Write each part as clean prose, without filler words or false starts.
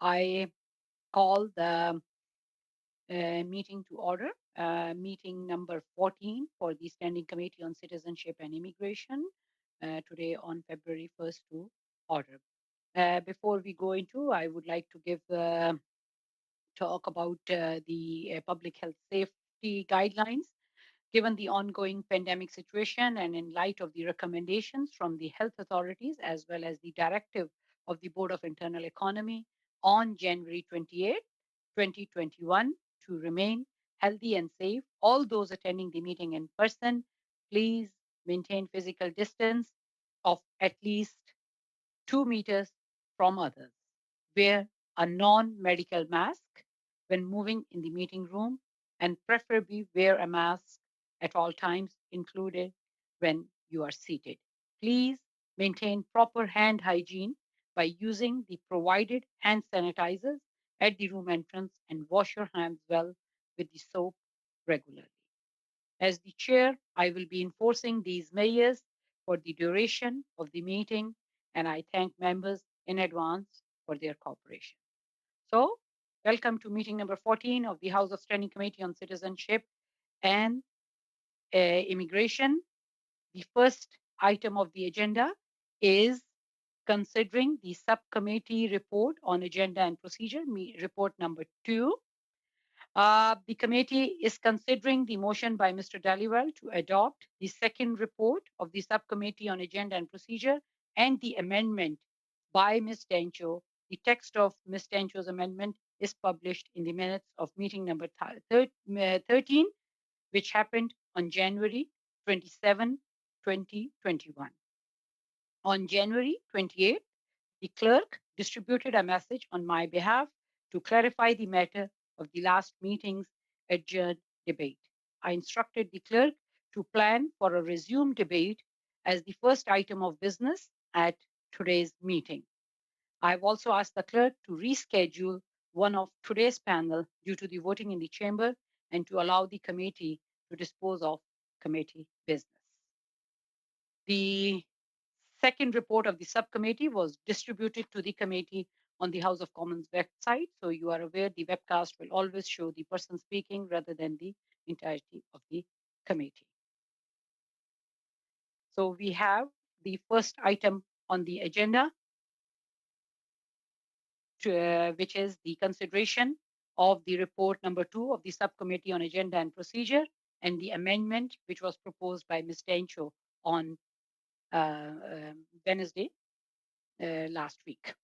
I call the meeting to order, meeting number 14 for the Standing Committee on Citizenship and Immigration, today on February 1st to order. Before we go into, I would like to give talk about the public health safety guidelines. Given the ongoing pandemic situation and in light of the recommendations from the health authorities as well as the directive of the Board of Internal Economy on January 28, 2021, to remain healthy and safe, all those attending the meeting in person, please maintain physical distance of at least 2 meters from others. Wear a non-medical mask when moving in the meeting room and preferably wear a mask at all times, included when you are seated. Please maintain proper hand hygiene by using the provided hand sanitizers at the room entrance and wash your hands well with the soap regularly. As the chair, I will be enforcing these measures for the duration of the meeting, and I thank members in advance for their cooperation. So, welcome to meeting number 14 of the House of Standing Committee on Citizenship and Immigration. The first item of the agenda is considering the subcommittee report on agenda and procedure, report number 2. The committee is considering the motion by Mr. Dhaliwal to adopt the second report of the Subcommittee on Agenda and Procedure and the amendment by Ms. Dencho. The text of Ms. Dencho's amendment is published in the minutes of meeting number 13, which happened on January 27, 2021. On January 28, the clerk distributed a message on my behalf to clarify the matter of the last meeting's adjourned debate. I instructed the clerk to plan for a resumed debate as the first item of business at today's meeting. I've also asked the clerk to reschedule one of today's panel due to the voting in the chamber and to allow the committee to dispose of committee business. The second report of the subcommittee was distributed to the committee on the House of Commons website. So you are aware the webcast will always show the person speaking rather than the entirety of the committee. So we have the first item on the agenda, which is the consideration of the report number 2 of the Subcommittee on Agenda and Procedure and the amendment which was proposed by Ms. Dencho on Wednesday last week.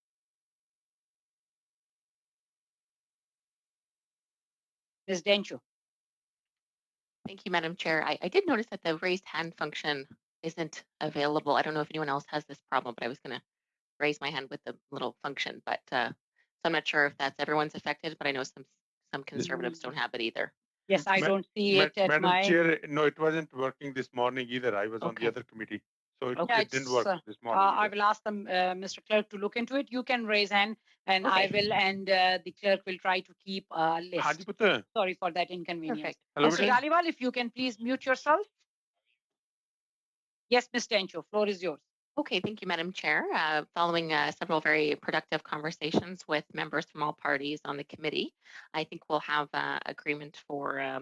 Ms. Dencho. Thank you, Madam Chair. I did notice that the raised hand function isn't available. I don't know if anyone else has this problem, but I was going to raise my hand with the little function. But so I'm not sure if that's everyone's affected, but I know some conservatives don't have it either. Yes, I don't see it at Madam my... Chair, no, it wasn't working this morning either. I was on the Okay. other committee. So it, Yeah, it didn't work this morning. I will ask them, Mr. Clerk, to look into it. You can raise hand, and I Okay. will, and the clerk will try to keep a list. Hadi Putra. Sorry for that inconvenience. Perfect. Hello, Mr. Dhaliwal, if you can please mute yourself. Yes, Ms. Dencho, floor is yours. Okay, thank you, Madam Chair. Following several very productive conversations with members from all parties on the committee, I think we'll have agreement for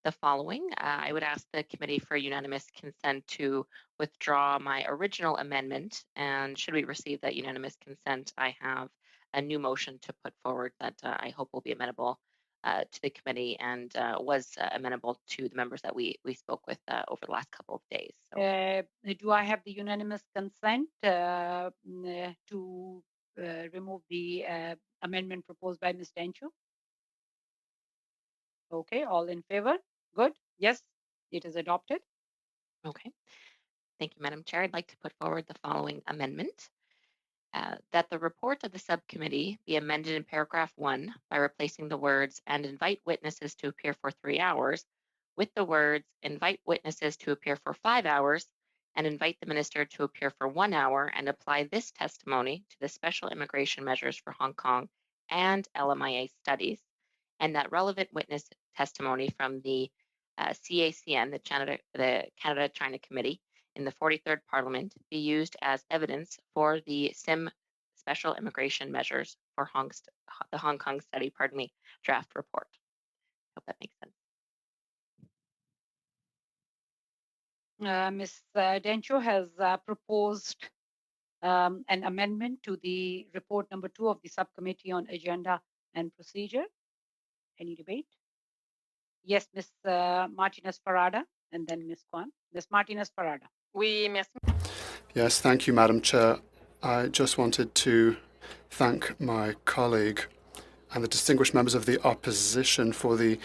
the following. I would ask the committee for unanimous consent to withdraw my original amendment, and should we receive that unanimous consent, I have a new motion to put forward that I hope will be amenable to the committee and was amenable to the members that we spoke with over the last couple of days. So. Do I have the unanimous consent to remove the amendment proposed by Ms. Dencho? Okay, all in favor? Good. Yes, it is adopted. Okay. Thank you, Madam Chair. I'd like to put forward the following amendment. That the report of the subcommittee be amended in paragraph 1 by replacing the words "and invite witnesses to appear for 3 hours" with the words "invite witnesses to appear for 5 hours" and "invite the minister to appear for 1 hour and apply this testimony to the special immigration measures for Hong Kong and LMIA studies," and that relevant witness testimony from the CACN, the Canada-China Committee, in the 43rd Parliament be used as evidence for the CIMM special immigration measures for the Hong Kong study, draft report. Hope that makes sense. Ms. Dencho has proposed an amendment to the report number 2 of the subcommittee on agenda and procedure. Any debate? Yes, Ms. Martinez Farada, and then Ms. Kwan. Ms. Martinez Farada. Yes, thank you, Madam Chair. I just wanted to thank my colleague and the distinguished members of the opposition for the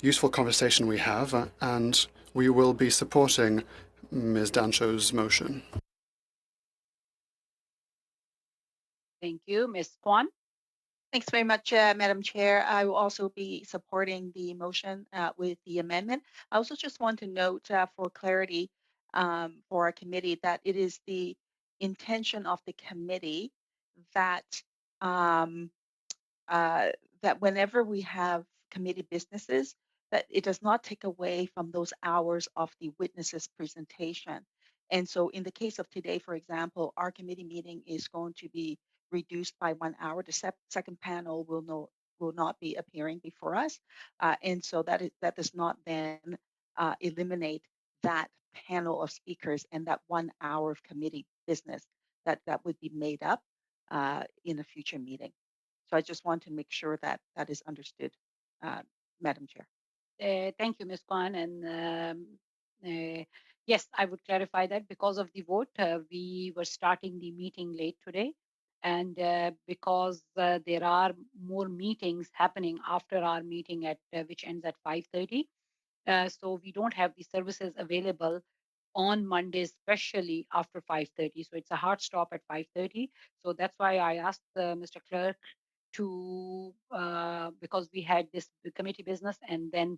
useful conversation we have, and we will be supporting Ms. Dancho's motion. Thank you. Ms. Kwan. Thanks very much, Madam Chair. I will also be supporting the motion with the amendment. I also just want to note for clarity for our committee that it is the intention of the committee that that whenever we have committee businesses, that it does not take away from those hours of the witnesses' presentation. And so in the case of today, for example, our committee meeting is going to be reduced by 1 hour. The second panel will not be appearing before us. And so that does not then eliminate that panel of speakers and that 1 hour of committee business that would be made up in a future meeting. So I just want to make sure that that is understood, Madam Chair. Thank you, Ms. Kwan. And yes, I would clarify that because of the vote, we were starting the meeting late today. And because there are more meetings happening after our meeting at which ends at 5:30, so we don't have the services available on Mondays, especially after 5:30. So it's a hard stop at 5:30. So that's why I asked Mr. Clerk to, because we had this committee business and then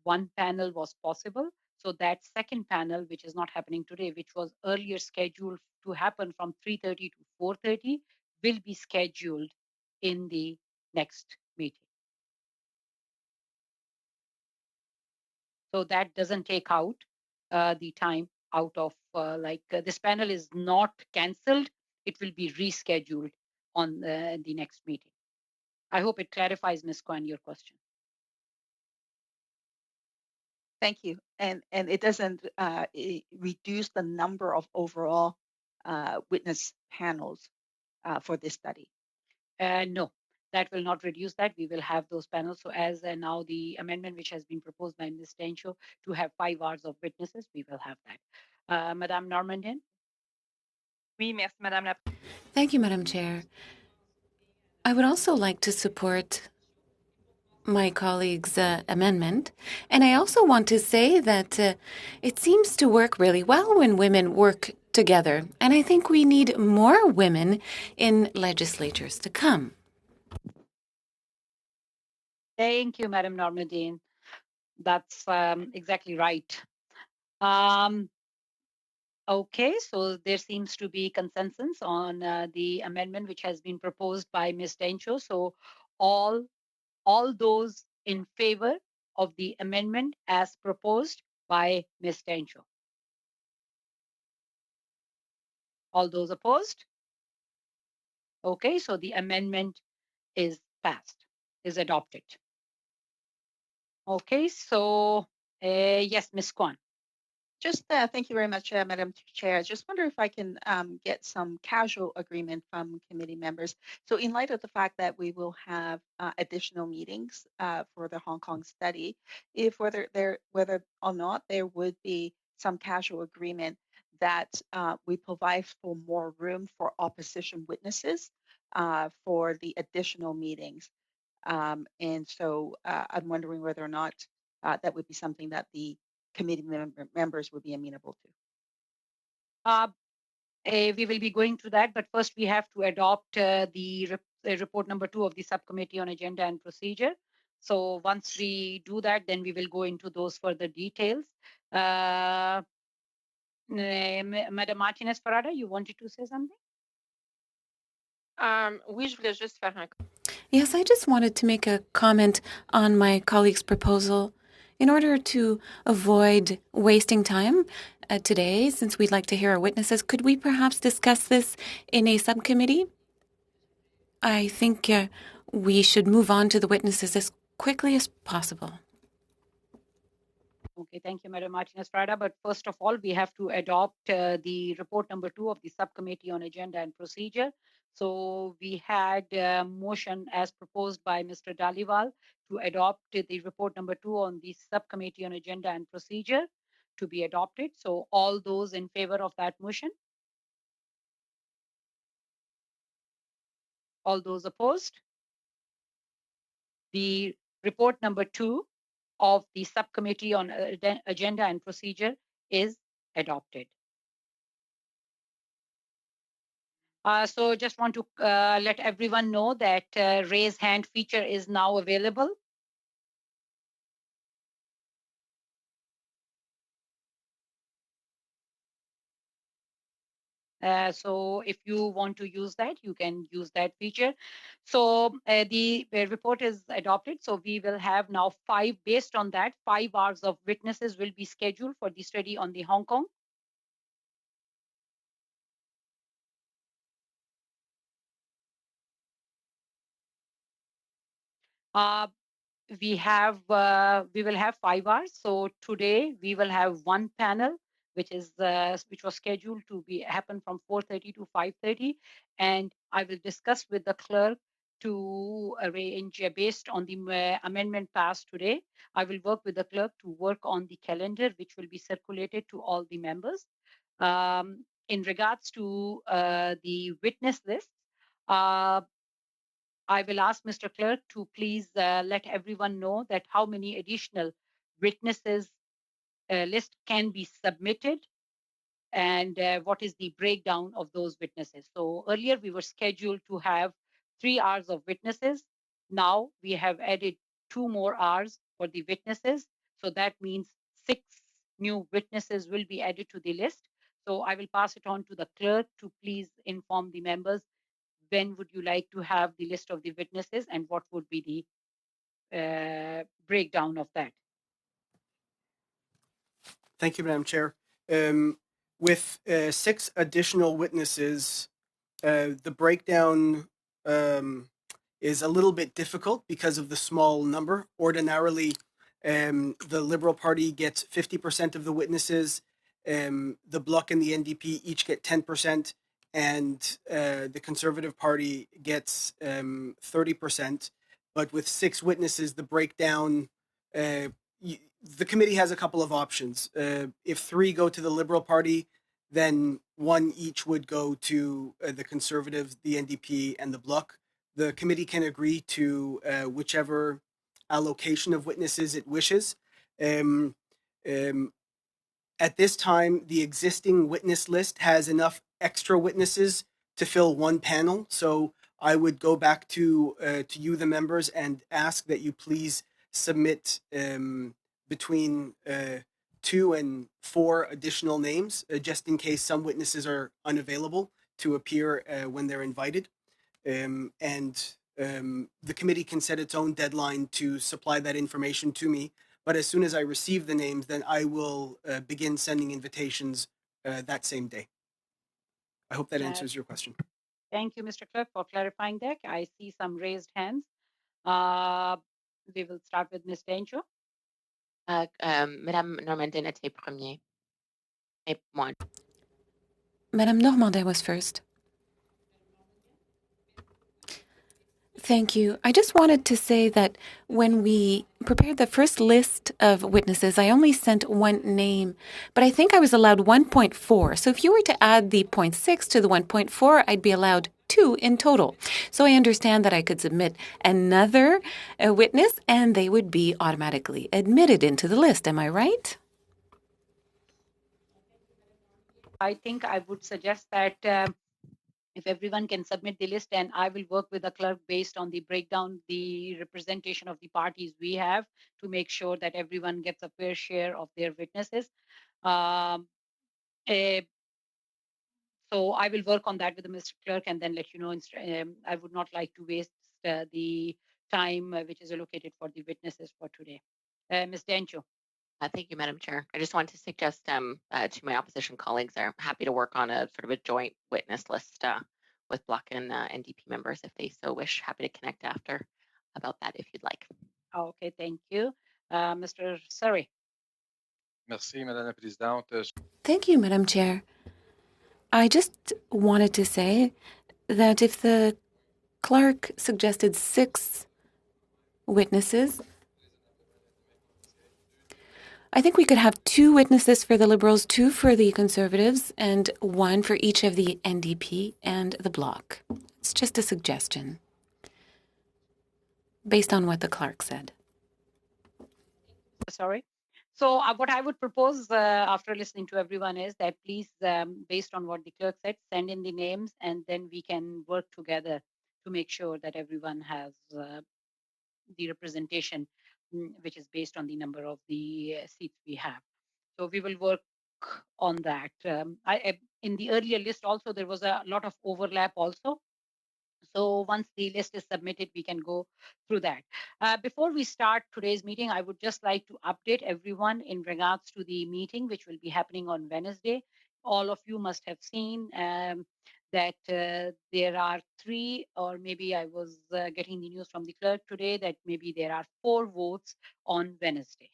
one panel was possible. So that second panel, which is not happening today, which was earlier scheduled to happen from 3:30 to 4:30, will be scheduled in the next meeting. So that doesn't take out the time out of this panel is not cancelled. It will be rescheduled on the next meeting. I hope it clarifies, Ms. Kwan, your question. Thank you. And it doesn't reduce the number of overall witness panels for this study. No, that will not reduce that. We will have those panels. So as now the amendment which has been proposed by Ms. Tencho to have 5 hours of witnesses, we will have that. Madame Normandin. Oui, merci, Madame la. Thank you, Madam Chair. I would also like to support my colleague's amendment. And I also want to say that it seems to work really well when women work together. And I think we need more women in legislatures to come. Thank you, Madam Normandin. That's exactly right. Okay, so there seems to be consensus on the amendment which has been proposed by Ms. Tencho. So all those in favor of the amendment as proposed by Ms. Tencho. All those opposed? Okay, so the amendment is passed, is adopted. Okay, so yes, Ms. Kwan. Just thank you very much, Madam Chair. Just wonder if I can get some casual agreement from committee members. So in light of the fact that we will have additional meetings for the Hong Kong study, if whether or not there would be some casual agreement that we provide for more room for opposition witnesses for the additional meetings. And so I'm wondering whether or not that would be something that the committee members would be amenable to. We will be going to that, but first we have to adopt the report number 2 of the subcommittee on agenda and procedure. So once we do that, then we will go into those further details. Madam Martinez Farada, you wanted to say something? Oui, je voulais juste faire un. Yes, I just wanted to make a comment on my colleague's proposal. In order to avoid wasting time today, since we'd like to hear our witnesses, could we perhaps discuss this in a subcommittee I think we should move on to the witnesses as quickly as possible. Okay, thank you, Madam Martinez-Prada. But first of all, we have to adopt the report number 2 of the Subcommittee on Agenda and Procedure. So we had a motion as proposed by Mr. Daliwal to adopt the report number 2 on the Subcommittee on Agenda and Procedure to be adopted. So all those in favor of that motion? All those opposed? The report number 2 of the Subcommittee on Agenda and Procedure is adopted. So just want to let everyone know that raise hand feature is now available. So if you want to use that, you can use that feature. So the report is adopted. So we will have now based on that, 5 hours of witnesses will be scheduled for the study on the Hong Kong. We will have 5 hours. So today we will have one panel, which was scheduled to happen from 4:30 to 5:30, and I will discuss with the clerk to arrange based on the amendment passed today. I will work with the clerk to work on the calendar, which will be circulated to all the members. In regards to the witness list, I will ask Mr. Clerk to please let everyone know that how many additional witnesses list can be submitted and what is the breakdown of those witnesses. So earlier we were scheduled to have 3 hours of witnesses. Now we have added 2 more hours for the witnesses. So that means 6 new witnesses will be added to the list. So I will pass it on to the clerk to please inform the members when would you like to have the list of the witnesses and what would be the breakdown of that? Thank you, Madam Chair. With 6 additional witnesses, the breakdown is a little bit difficult because of the small number. Ordinarily, the Liberal Party gets 50% of the witnesses, the Bloc and the NDP each get 10%, and the Conservative Party gets 30%. But with 6 witnesses, the breakdown, the committee has a couple of options. If 3 go to the Liberal Party, then 1 each would go to the Conservatives, the NDP, and the Bloc. The committee can agree to whichever allocation of witnesses it wishes. At this time, the existing witness list has enough extra witnesses to fill 1 panel. So I would go back to you, the members, and ask that you please submit between 2 and 4 additional names, just in case some witnesses are unavailable to appear when they're invited. The committee can set its own deadline to supply that information to me. But as soon as I receive the names, then I will begin sending invitations that same day. I hope that answers your question. Thank you, Mr. Clerk, for clarifying that. I see some raised hands. We will start with Ms. Dencho. Madame Normandin était premier. Et moi. Madame Normandin was first. Thank you. I just wanted to say that when we prepared the first list of witnesses, I only sent 1 name, but I think I was allowed 1.4. So if you were to add the 0.6 to the 1.4, I'd be allowed 2 in total. So I understand that I could submit another witness and they would be automatically admitted into the list. Am I right? I think I would suggest that if everyone can submit the list, and I will work with the clerk based on the breakdown, the representation of the parties we have to make sure that everyone gets a fair share of their witnesses. So I will work on that with the Mr. Clerk and then let you know. I would not like to waste the time which is allocated for the witnesses for today. Ms. Dencho. Thank you, Madam Chair. I just want to suggest to my opposition colleagues, I'm happy to work on a sort of a joint witness list with Bloc and NDP members if they so wish. Happy to connect after about that if you'd like. Okay, thank you. Mr. Surrey. Merci, Madame la Présidente. Thank you, Madam Chair. I just wanted to say that if the clerk suggested 6 witnesses, I think we could have 2 witnesses for the Liberals, 2 for the Conservatives, and 1 for each of the NDP and the Bloc. It's just a suggestion based on what the clerk said. Sorry. So what I would propose after listening to everyone is that please, based on what the clerk said, send in the names and then we can work together to make sure that everyone has the representation, which is based on the number of the seats we have. So we will work on that. In the earlier list also, there was a lot of overlap also. So once the list is submitted, we can go through that. Before we start today's meeting, I would just like to update everyone in regards to the meeting, which will be happening on Wednesday. All of you must have seen that there are 3, or maybe I was getting the news from the clerk today that maybe there are 4 votes on Wednesday.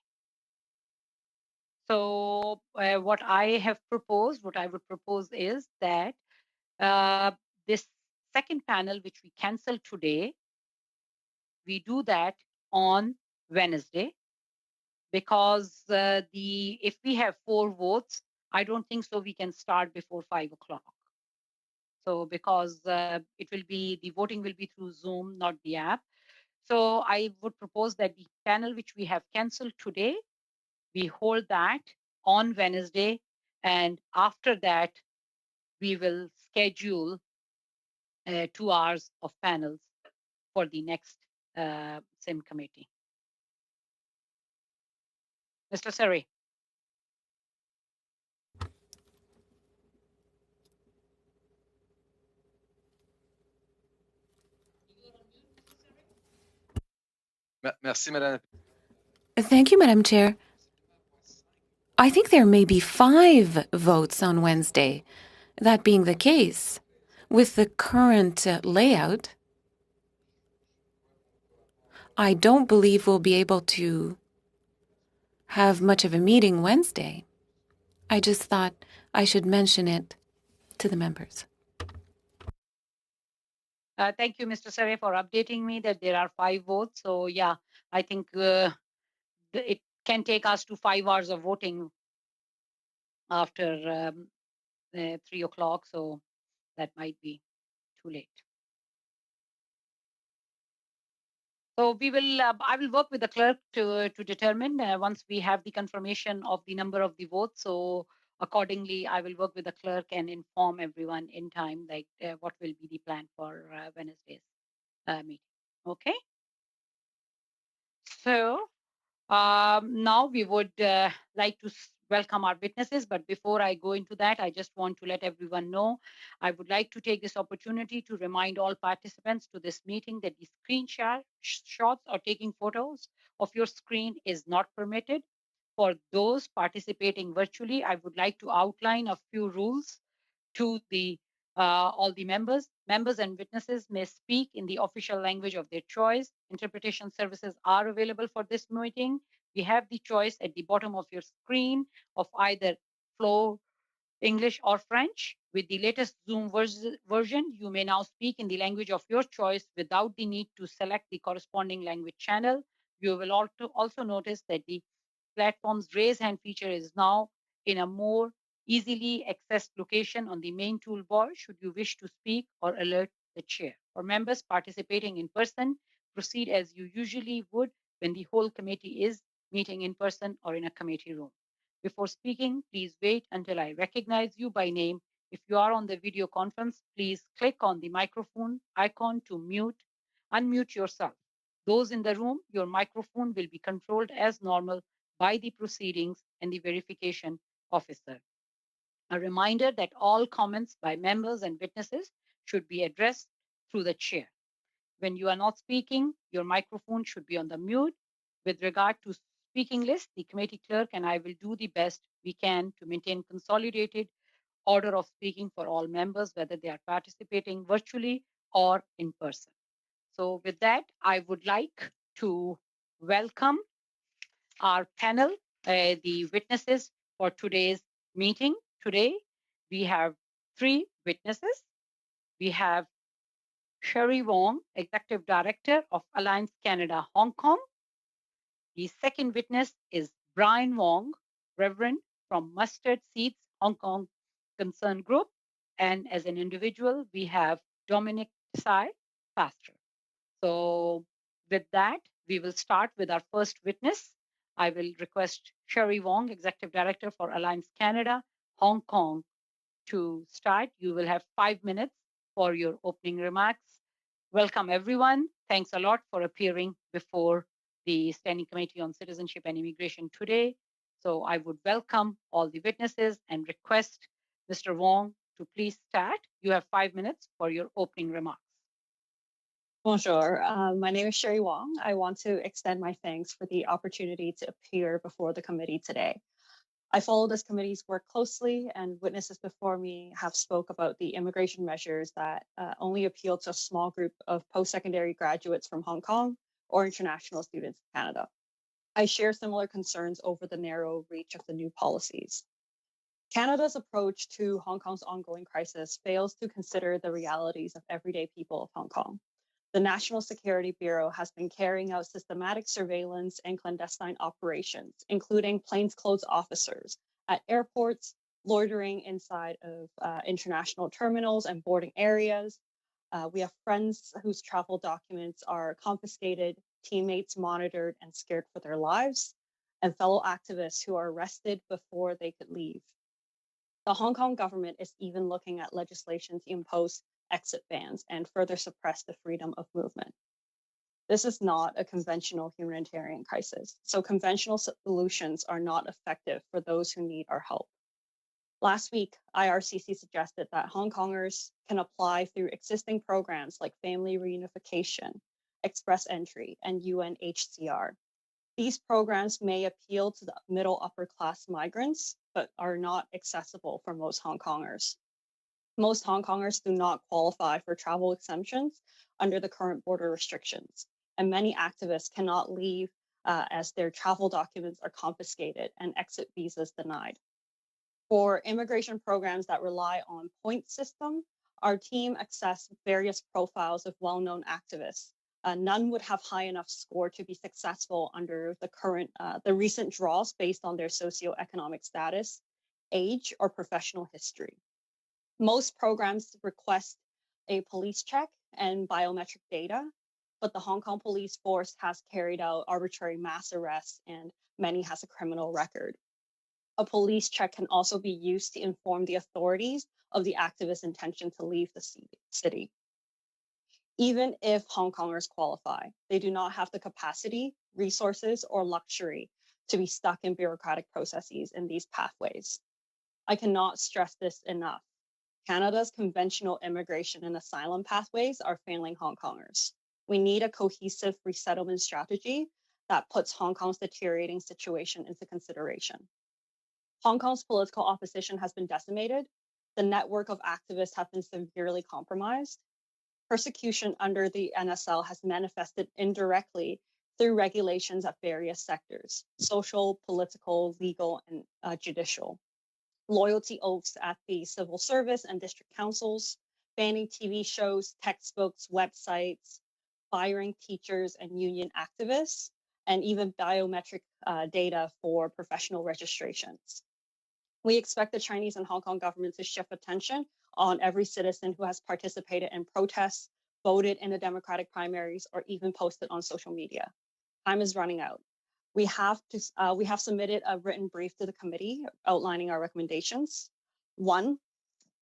So what I would propose is that this second panel, which we cancel today, we do that on Wednesday, because if we have 4 votes, I don't think so we can start before 5 o'clock. So because the voting will be through Zoom, not the app. So I would propose that the panel which we have canceled today, we hold that on Wednesday, and after that, we will schedule 2 hours of panels for the next CIMM committee. Mr. Sari. Merci, Madame. Thank you, Madam Chair. I think there may be 5 votes on Wednesday. That being the case, with the current layout, I don't believe we'll be able to have much of a meeting Wednesday. I just thought I should mention it to the members. Thank you, Mr. Sari, for updating me that there are 5 votes. So yeah, I think it can take us to 5 hours of voting after 3 o'clock. So that might be too late. So we will. I will work with the clerk to determine once we have the confirmation of the number of the votes. So accordingly, I will work with the clerk and inform everyone in time, like what will be the plan for Wednesday's meeting. Okay. So now we would like to welcome our witnesses, but before I go into that, I just want to let everyone know, I would like to take this opportunity to remind all participants to this meeting that the screen shots or taking photos of your screen is not permitted. For those participating virtually, I would like to outline a few rules to all the members. Members and witnesses may speak in the official language of their choice. Interpretation services are available for this meeting. We have the choice at the bottom of your screen of either Flow English or French. With the latest Zoom version, you may now speak in the language of your choice without the need to select the corresponding language channel. You will also notice that the platform's raise hand feature is now in a more easily accessed location on the main toolbar should you wish to speak or alert the chair. For members participating in person, proceed as you usually would when the whole committee is meeting in person or in a committee room. Before speaking, please wait until I recognize you by name. If you are on the video conference, please click on the microphone icon to unmute yourself. Those in the room, your microphone will be controlled as normal by the proceedings and the verification officer. A reminder that all comments by members and witnesses should be addressed through the chair. When you are not speaking, your microphone should be on the mute. With regard to speaking list, the committee clerk and I will do the best we can to maintain consolidated order of speaking for all members, whether they are participating virtually or in person. So with that, I would like to welcome our panel, the witnesses for today's meeting. Today, we have 3 witnesses. We have Sherry Wong, Executive Director of Alliance Canada Hong Kong. The second witness is Brian Wong, Reverend from Mustard Seeds Hong Kong Concern Group. And as an individual, we have Dominic Tsai, Pastor. So with that, we will start with our first witness. I will request Sherry Wong, Executive Director for Alliance Canada Hong Kong, to start. You will have 5 minutes for your opening remarks. Welcome, everyone. Thanks a lot for appearing before the Standing Committee on Citizenship and Immigration today. So I would welcome all the witnesses and request Mr. Wong to please start. You have 5 minutes for your opening remarks. Bonjour, my name is Sherry Wong. I want to extend my thanks for the opportunity to appear before the committee today. I follow this committee's work closely, and witnesses before me have spoke about the immigration measures that only appeal to a small group of post-secondary graduates from Hong Kong or international students in Canada. I share similar concerns over the narrow reach of the new policies. Canada's approach to Hong Kong's ongoing crisis fails to consider the realities of everyday people of Hong Kong. The National Security Bureau has been carrying out systematic surveillance and clandestine operations, including plainclothes officers at airports, loitering inside of international terminals and boarding areas. We have friends whose travel documents are confiscated, teammates monitored and scared for their lives, and fellow activists who are arrested before they could leave. The Hong Kong government is even looking at legislation to impose exit bans and further suppress the freedom of movement. This is not a conventional humanitarian crisis, so conventional solutions are not effective for those who need our help. Last week, IRCC suggested that Hong Kongers can apply through existing programs like family reunification, express entry, and UNHCR. These programs may appeal to the middle upper class migrants, but are not accessible for most Hong Kongers. Most Hong Kongers do not qualify for travel exemptions under the current border restrictions, and many activists cannot leave as their travel documents are confiscated and exit visas denied. For immigration programs that rely on point system, our team assessed various profiles of well-known activists. None would have high enough score to be successful under the recent draws based on their socioeconomic status, age, or professional history. Most programs request a police check and biometric data, but the Hong Kong police force has carried out arbitrary mass arrests and many has a criminal record. A police check can also be used to inform the authorities of the activist's intention to leave the city. Even if Hong Kongers qualify, they do not have the capacity, resources, or luxury to be stuck in bureaucratic processes in these pathways. I cannot stress this enough. Canada's conventional immigration and asylum pathways are failing Hong Kongers. We need a cohesive resettlement strategy that puts Hong Kong's deteriorating situation into consideration. Hong Kong's political opposition has been decimated. The network of activists have been severely compromised. Persecution under the NSL has manifested indirectly through regulations at various sectors: social, political, legal, and judicial. Loyalty oaths at the civil service and district councils, banning TV shows, textbooks, websites, firing teachers and union activists, and even biometric data for professional registrations. We expect the Chinese and Hong Kong government to shift attention on every citizen who has participated in protests, voted in the democratic primaries, or even posted on social media. Time is running out. We have submitted a written brief to the committee outlining our recommendations. 1,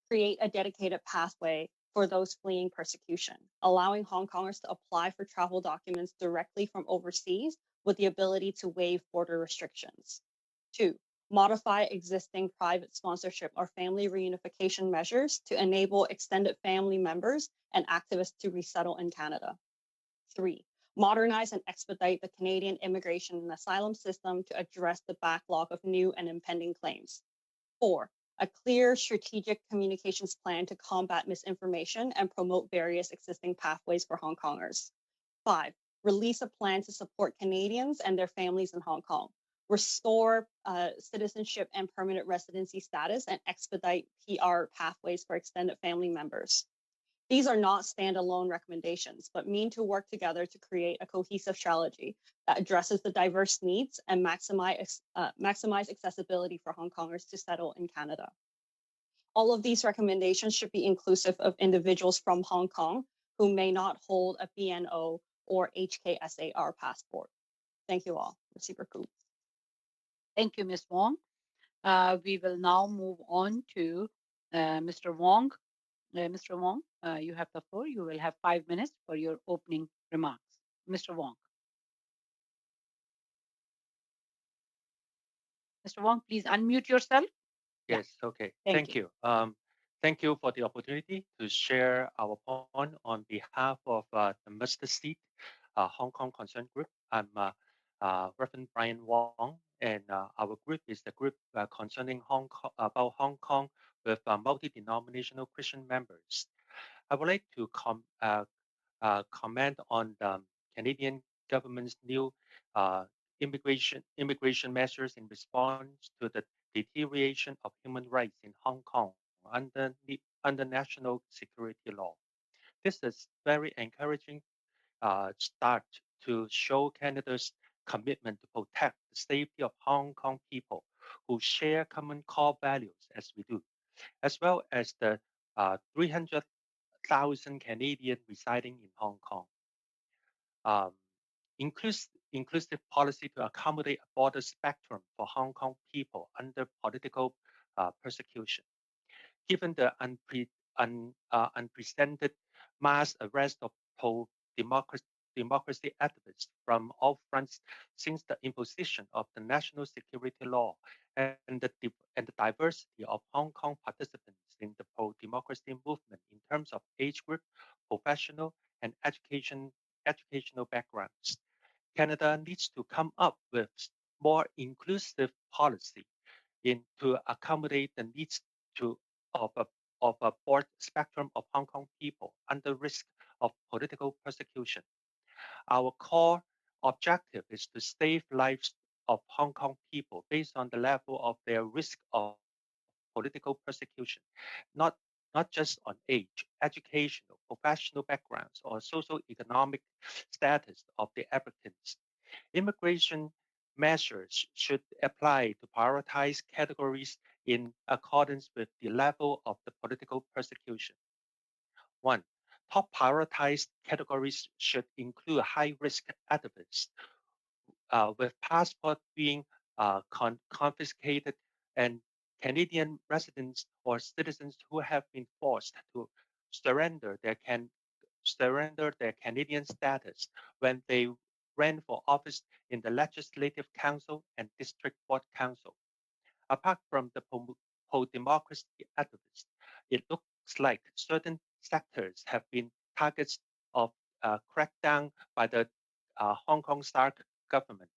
create a dedicated pathway for those fleeing persecution, allowing Hong Kongers to apply for travel documents directly from overseas with the ability to waive border restrictions. 2, modify existing private sponsorship or family reunification measures to enable extended family members and activists to resettle in Canada. 3, modernize and expedite the Canadian immigration and asylum system to address the backlog of new and impending claims. 4, a clear strategic communications plan to combat misinformation and promote various existing pathways for Hong Kongers. 5, release a plan to support Canadians and their families in Hong Kong, restore citizenship and permanent residency status, and expedite PR pathways for extended family members. These are not standalone recommendations, but mean to work together to create a cohesive strategy that addresses the diverse needs and maximize accessibility for Hong Kongers to settle in Canada. All of these recommendations should be inclusive of individuals from Hong Kong who may not hold a BNO or HKSAR passport. Thank you all. Merci beaucoup. Thank you, Ms. Wong. We will now move on to Mr. Wong. Mr. Wong, you have the floor. You will have 5 minutes for your opening remarks. Mr. Wong. Mr. Wong, please unmute yourself. Yes, okay. Thank Thank you. Thank you for the opportunity to share our point on behalf of the Mustard Seed Hong Kong Concern Group. I'm Reverend Brian Wong, and our group is the group concerning about Hong Kong with multi-denominational Christian members. I would like to comment on the Canadian government's new immigration measures in response to the deterioration of human rights in Hong Kong under national security law. This is very encouraging start to show Canada's commitment to protect the safety of Hong Kong people who share common core values as we do, as well as the 300,000 Canadians residing in Hong Kong. Inclusive policy to accommodate a broader spectrum for Hong Kong people under political persecution. Given the unprecedented mass arrest of pro-democracy activists from all fronts since the imposition of the national security law and the diversity of Hong Kong participants in the pro-democracy movement in terms of age group, professional, and educational backgrounds. Canada needs to come up with more inclusive policy to accommodate the needs of a broad spectrum of Hong Kong people under risk of political persecution. Our core objective is to save lives of Hong Kong people based on the level of their risk of political persecution, not just on age, educational, professional backgrounds, or social economic status of the applicants. Immigration measures should apply to prioritize categories in accordance with the level of the political persecution. 1. Top prioritized categories should include high-risk activists with passport being confiscated and Canadian residents or citizens who have been forced to surrender their Canadian status when they ran for office in the Legislative Council and District Board Council. Apart from the pro-democracy activists, it looks like certain sectors have been targets of crackdown by the Hong Kong SAR government.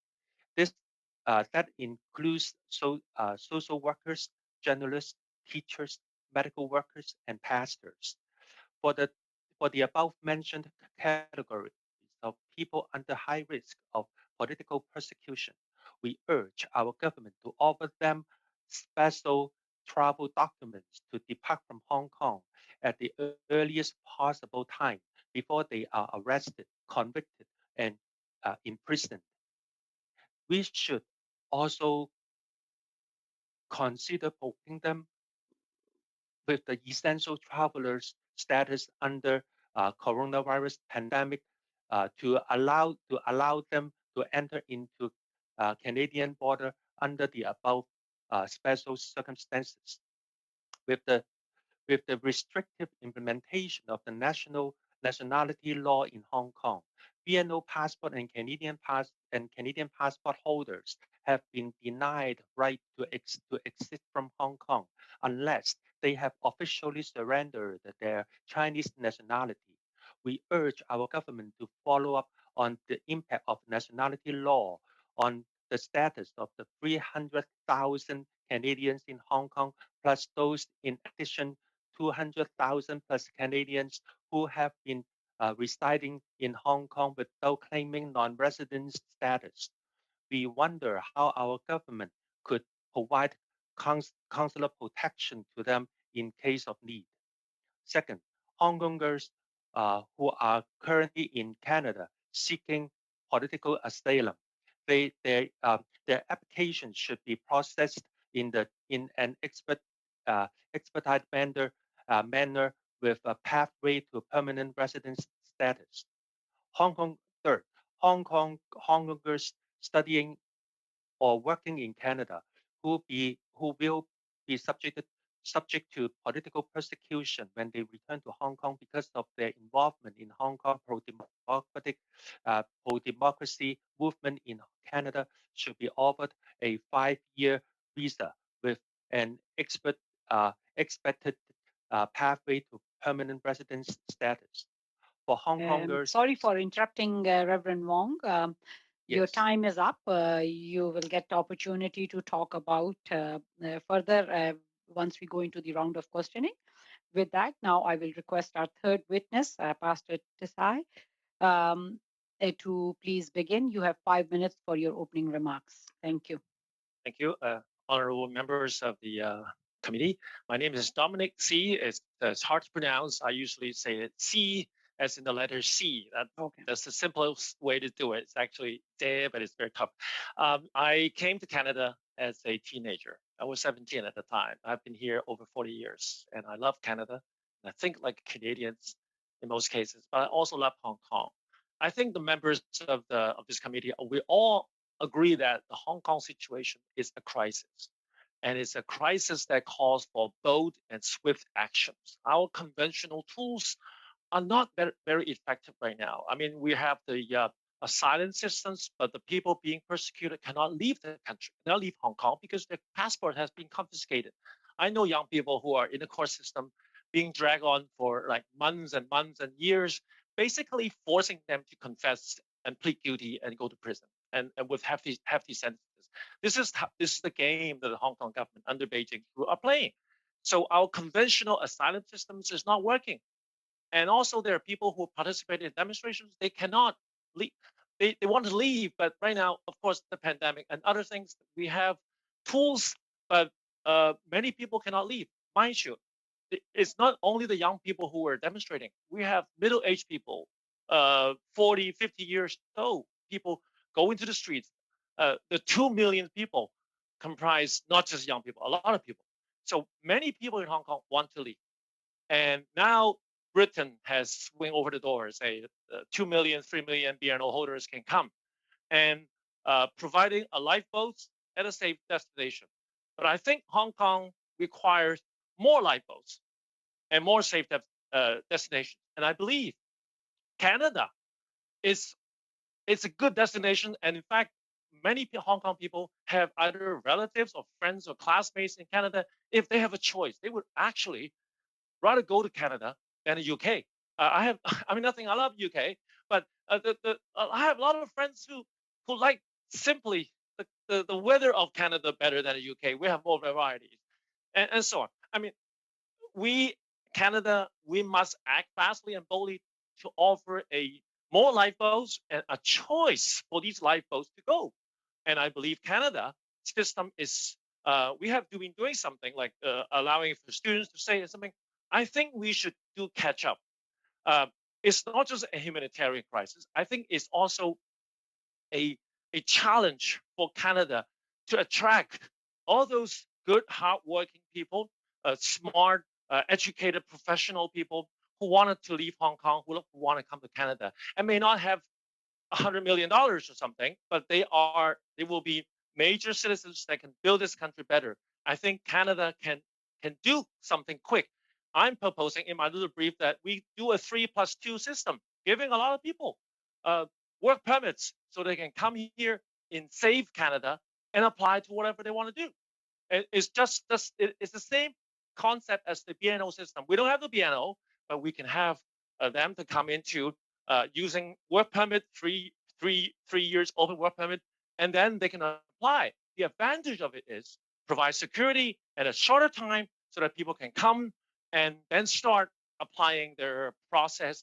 That includes social workers, journalists, teachers, medical workers, and pastors. For the above mentioned categories of people under high risk of political persecution, we urge our government to offer them special travel documents to depart from Hong Kong at the earliest possible time before they are arrested, convicted, and imprisoned. We should also consider providing them with the essential travelers status under coronavirus pandemic to allow them to enter into Canadian border under the above special circumstances. With the restrictive implementation of the nationality law in Hong Kong, BNO passport and Canadian passport holders have been denied right to exit from Hong Kong unless they have officially surrendered their Chinese nationality. We urge our government to follow up on the impact of nationality law on the status of the 300,000 Canadians in Hong Kong, plus those in addition 200,000 plus Canadians who have been residing in Hong Kong without claiming non-resident status. We wonder how our government could provide consular protection to them in case of need. Second, Hong Kongers who are currently in Canada seeking political asylum, their application should be processed in an expedited manner with a pathway to permanent residence status. Third, Hong Kongers studying or working in Canada who will be subject to political persecution when they return to Hong Kong because of their involvement in Hong Kong pro-democracy movement in Canada should be offered a 5-year visa with an expected pathway to permanent residence status. For Hong Kongers, sorry for interrupting, Reverend Wong. Your yes. time is up. You will get the opportunity to talk about further once we go into the round of questioning. With that, now I will request our third witness, Pastor Desai, to please begin. You have 5 minutes for your opening remarks. Thank you. Thank you, honorable members of the committee. My name is Dominic C. It's hard to pronounce. I usually say it C as in the letter C. That's the simplest way to do it. It's actually there, but it's very tough. I came to Canada as a teenager. I was 17 at the time. I've been here over 40 years, and I love Canada. And I think like Canadians in most cases, but I also love Hong Kong. I think the members of this committee, we all agree that the Hong Kong situation is a crisis. And it's a crisis that calls for bold and swift actions. Our conventional tools are not very effective right now. I mean, we have the asylum systems, but the people being persecuted cannot leave the country, cannot leave Hong Kong because their passport has been confiscated. I know young people who are in the court system being dragged on for like months and months and years, basically forcing them to confess and plead guilty and go to prison and with hefty sentences. This is the game that the Hong Kong government under Beijing are playing. So our conventional asylum systems is not working. And also there are people who participate in demonstrations, they cannot leave. They want to leave, but right now, of course, the pandemic and other things, we have tools, but many people cannot leave. Mind you, it's not only the young people who are demonstrating. We have middle-aged people, 40, 50 years old people go into the streets. The 2 million people comprise not just young people, a lot of people. So many people in Hong Kong want to leave. And now Britain has swung over the door, say 2 million, 3 million BNO holders can come and providing a lifeboat at a safe destination. But I think Hong Kong requires more lifeboats and more safe destinations. And I believe Canada is a good destination. And in fact, many Hong Kong people have either relatives or friends or classmates in Canada. If they have a choice, they would actually rather go to Canada than the UK. I love UK, but I have a lot of friends who like simply the weather of Canada better than the UK. We have more varieties, and so on. I mean, Canada, we must act fastly and boldly to offer more lifeboats and a choice for these lifeboats to go. And I believe Canada system is we have been doing something like allowing for students to stay something. I think we should do catch up. It's not just a humanitarian crisis. I think it's also a challenge for Canada to attract all those good, hardworking people, smart, educated, professional people who wanted to leave Hong Kong, who want to come to Canada, and may not have $100 million or something, but they will be major citizens that can build this country better. I think Canada can do something quick. I'm proposing in my little brief that we do a 3+2 system, giving a lot of people work permits so they can come here in safe Canada and apply to whatever they want to do. It's it's the same concept as the BNO system. We don't have the BNO, but we can have them to come into using work permit, 3 years open work permit, and then they can apply. The advantage of it is provide security at a shorter time so that people can come and then start applying their process.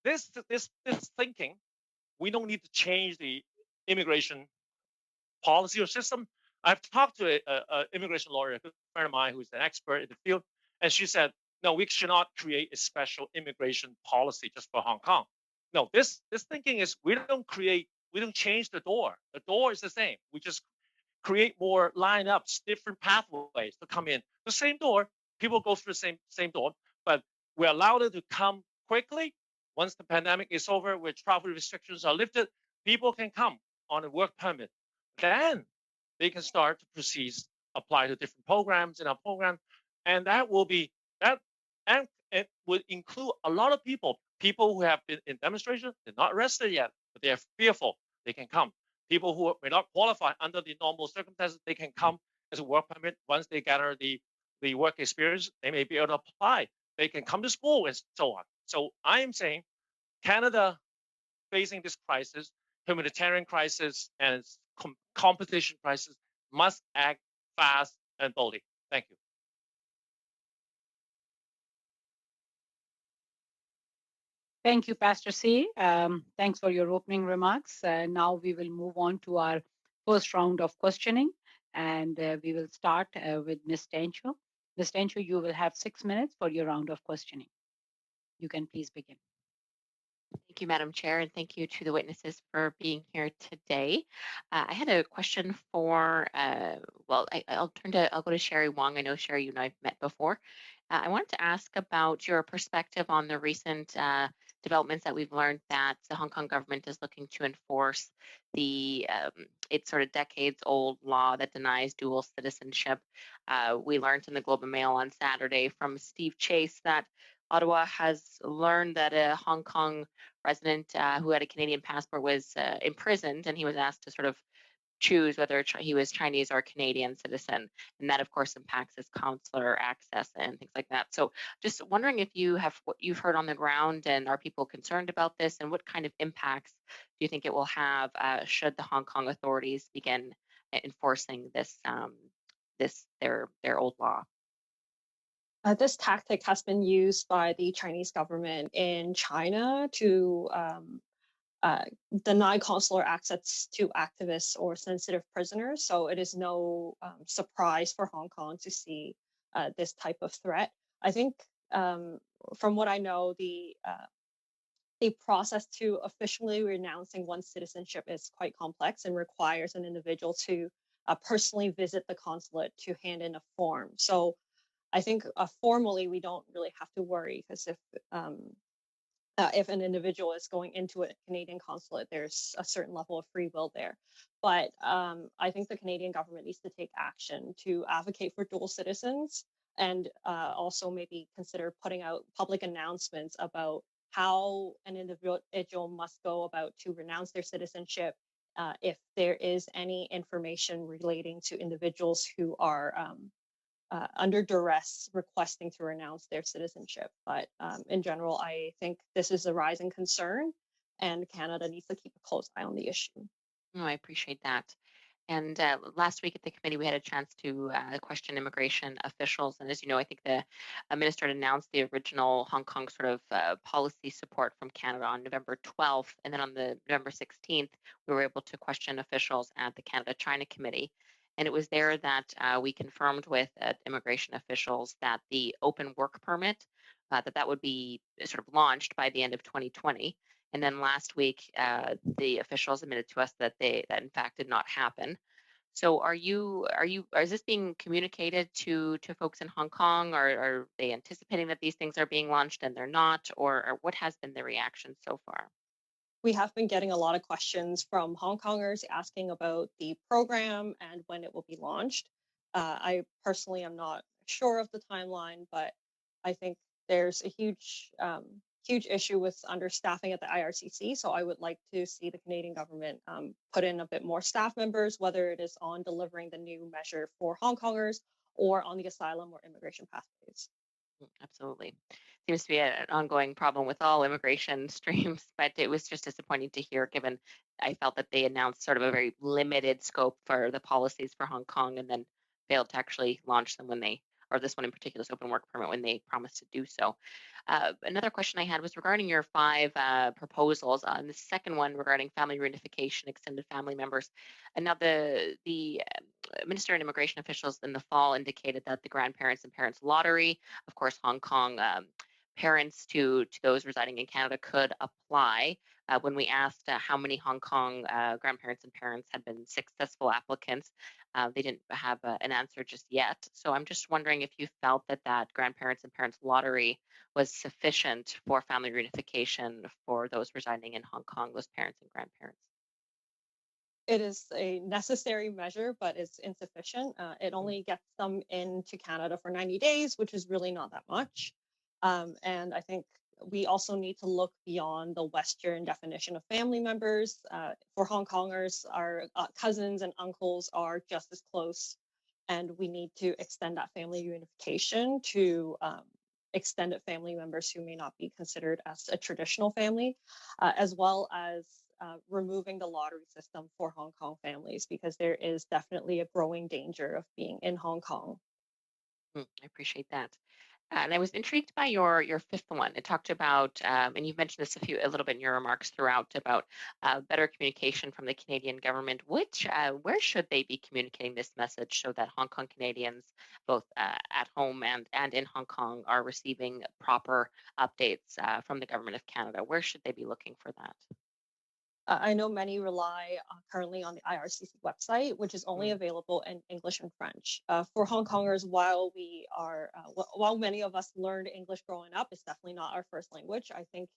This thinking, we don't need to change the immigration policy or system. I've talked to an immigration lawyer, a good friend of mine who's an expert in the field, and she said, no, we should not create a special immigration policy just for Hong Kong. No, this thinking is we don't change the door. The door is the same. We just create more lineups, different pathways to come in. The same door, people go through the same door, but we allow them to come quickly. Once the pandemic is over, where travel restrictions are lifted, people can come on a work permit. Then they can start to proceed, apply to different programs in our program, and that will be that, and it would include a lot of people who have been in demonstration, they're not arrested yet, but they are fearful, they can come. People who may not qualify under the normal circumstances, they can come as a work permit. Once they gather the work experience, they may be able to apply. They can come to school and so on. So I am saying Canada facing this crisis, humanitarian crisis and competition crisis, must act fast and boldly. Thank you. Thank you, Pastor C. Thanks for your opening remarks. Now we will move on to our first round of questioning, and we will start with Ms. Tencho. Ms. Tencho, you will have 6 minutes for your round of questioning. You can please begin. Thank you, Madam Chair, and thank you to the witnesses for being here today. I had a question for, I'll go to Sherry Wong. I know Sherry, you and I've met before. I wanted to ask about your perspective on the recent developments that we've learned that the Hong Kong government is looking to enforce it's sort of decades-old law that denies dual citizenship. We learned in the Globe and Mail on Saturday from Steve Chase that Ottawa has learned that a Hong Kong resident who had a Canadian passport was imprisoned, and he was asked to sort of choose whether he was Chinese or Canadian citizen, and that of course impacts his consular access and things like that. So just wondering if you have what you've heard on the ground, and are people concerned about this, and what kind of impacts do you think it will have should the Hong Kong authorities begin enforcing this their old law? This tactic has been used by the Chinese government in China to deny consular access to activists or sensitive prisoners. So it is no surprise for Hong Kong to see this type of threat. I think from what I know, the process to officially renouncing one's citizenship is quite complex and requires an individual to personally visit the consulate to hand in a form. So I think formally we don't really have to worry, because if an individual is going into a Canadian consulate, there's a certain level of free will there. But I think the Canadian government needs to take action to advocate for dual citizens, and also maybe consider putting out public announcements about how an individual must go about to renounce their citizenship if there is any information relating to individuals who are under duress requesting to renounce their citizenship. But in general, I think this is a rising concern, and Canada needs to keep a close eye on the issue. Oh, I appreciate that. And last week at the committee, we had a chance to question immigration officials. And as you know, I think the minister had announced the original Hong Kong sort of policy support from Canada on November 12th. And then on the November 16th, we were able to question officials at the Canada-China Committee. And it was there that we confirmed with immigration officials that the open work permit, that would be sort of launched by the end of 2020. And then last week, the officials admitted to us that that in fact did not happen. So is this being communicated to folks in Hong Kong, or are they anticipating that these things are being launched and they're not, or what has been the reaction so far? We have been getting a lot of questions from Hong Kongers asking about the program and when it will be launched. I personally am not sure of the timeline, but I think there's a huge issue with understaffing at the IRCC. So I would like to see the Canadian government put in a bit more staff members, whether it is on delivering the new measure for Hong Kongers or on the asylum or immigration pathways. Absolutely. Seems to be an ongoing problem with all immigration streams, but it was just disappointing to hear, given I felt that they announced sort of a very limited scope for the policies for Hong Kong, and then failed to actually launch them when they, or this one in particular, this open work permit, when they promised to do so. Another question I had was regarding your 5 proposals. The second one regarding family reunification, extended family members. And now the Minister and immigration officials in the fall indicated that the grandparents and parents lottery, of course, Hong Kong parents to those residing in Canada could apply. When we asked how many Hong Kong grandparents and parents had been successful applicants, they didn't have an answer just yet. So I'm just wondering if you felt that grandparents and parents lottery was sufficient for family reunification for those residing in Hong Kong, those parents and grandparents. It is a necessary measure, but it's insufficient. It only gets them into Canada for 90 days, which is really not that much. And I think we also need to look beyond the Western definition of family members. For Hong Kongers, our cousins and uncles are just as close, and we need to extend that family reunification to extended family members who may not be considered as a traditional family, as well as removing the lottery system for Hong Kong families, because there is definitely a growing danger of being in Hong Kong. I appreciate that. And I was intrigued by your 5th one. It talked about, and you've mentioned this a little bit in your remarks throughout, about better communication from the Canadian government. Where should they be communicating this message so that Hong Kong Canadians, both at home and in Hong Kong, are receiving proper updates from the government of Canada? Where should they be looking for that? I know many rely currently on the IRCC website, which is only available in English and French. For Hong Kongers, while many of us learned English growing up, it's definitely not our first language. I think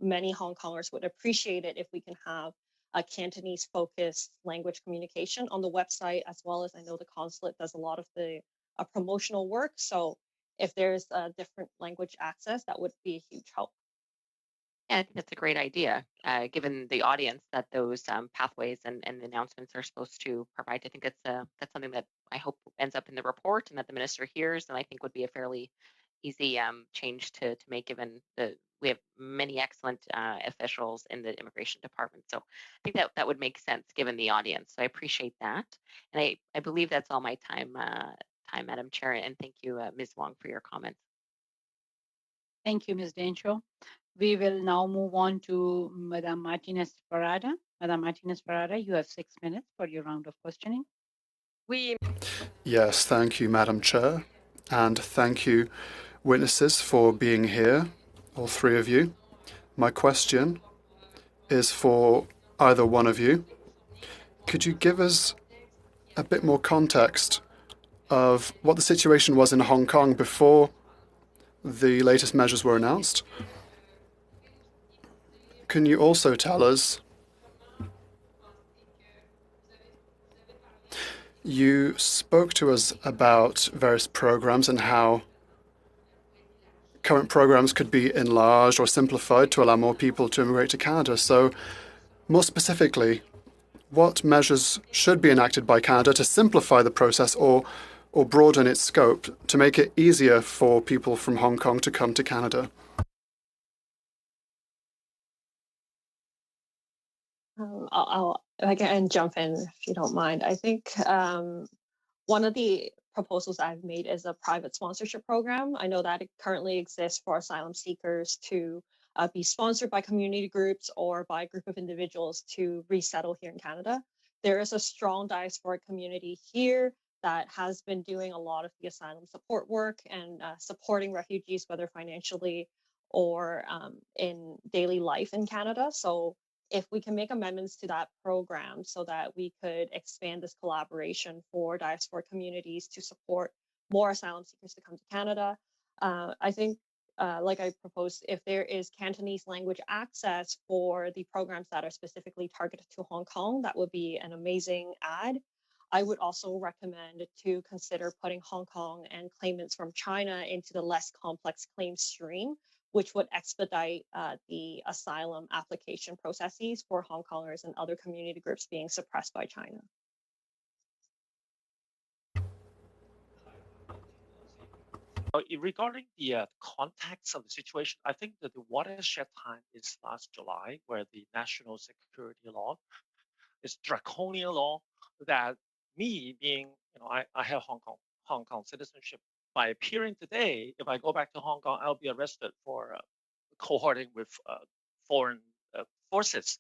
many Hong Kongers would appreciate it if we can have a Cantonese-focused language communication on the website, as well as I know the consulate does a lot of the promotional work. So if there's a different language access, that would be a huge help. Yeah, I think that's a great idea, given the audience that those pathways and announcements are supposed to provide. I think that's something that I hope ends up in the report and that the minister hears, and I think would be a fairly easy change to make, given we have many excellent officials in the immigration department. So I think that would make sense given the audience. So I appreciate that, and I believe that's all my time, Madam Chair, and thank you, Ms. Wong, for your comments. Thank you, Ms. Denshaw. We will now move on to Madam Martinez-Farada. Madam Martinez-Farada, you have 6 minutes for your round of questioning. Yes, thank you, Madam Chair. And thank you, witnesses, for being here, all 3 of you. My question is for either one of you. Could you give us a bit more context of what the situation was in Hong Kong before the latest measures were announced? Can you also tell us, you spoke to us about various programs and how current programs could be enlarged or simplified to allow more people to immigrate to Canada. So more specifically, what measures should be enacted by Canada to simplify the process or broaden its scope to make it easier for people from Hong Kong to come to Canada? I'll again jump in if you don't mind. I think one of the proposals I've made is a private sponsorship program. I know that it currently exists for asylum seekers to be sponsored by community groups or by a group of individuals to resettle here in Canada. There is a strong diasporic community here that has been doing a lot of the asylum support work and supporting refugees, whether financially or in daily life in Canada. So if we can make amendments to that program so that we could expand this collaboration for diaspora communities to support more asylum seekers to come to Canada, I think, like I proposed, if there is Cantonese language access for the programs that are specifically targeted to Hong Kong, that would be an amazing add. I would also recommend to consider putting Hong Kong and claimants from China into the less complex claim stream, which would expedite the asylum application processes for Hong Kongers and other community groups being suppressed by China. Regarding the context of the situation, I think that the watershed time is last July, where the national security law is draconian law that me being, I have Hong Kong citizenship. By appearing today, if I go back to Hong Kong, I'll be arrested for cohorting with foreign forces.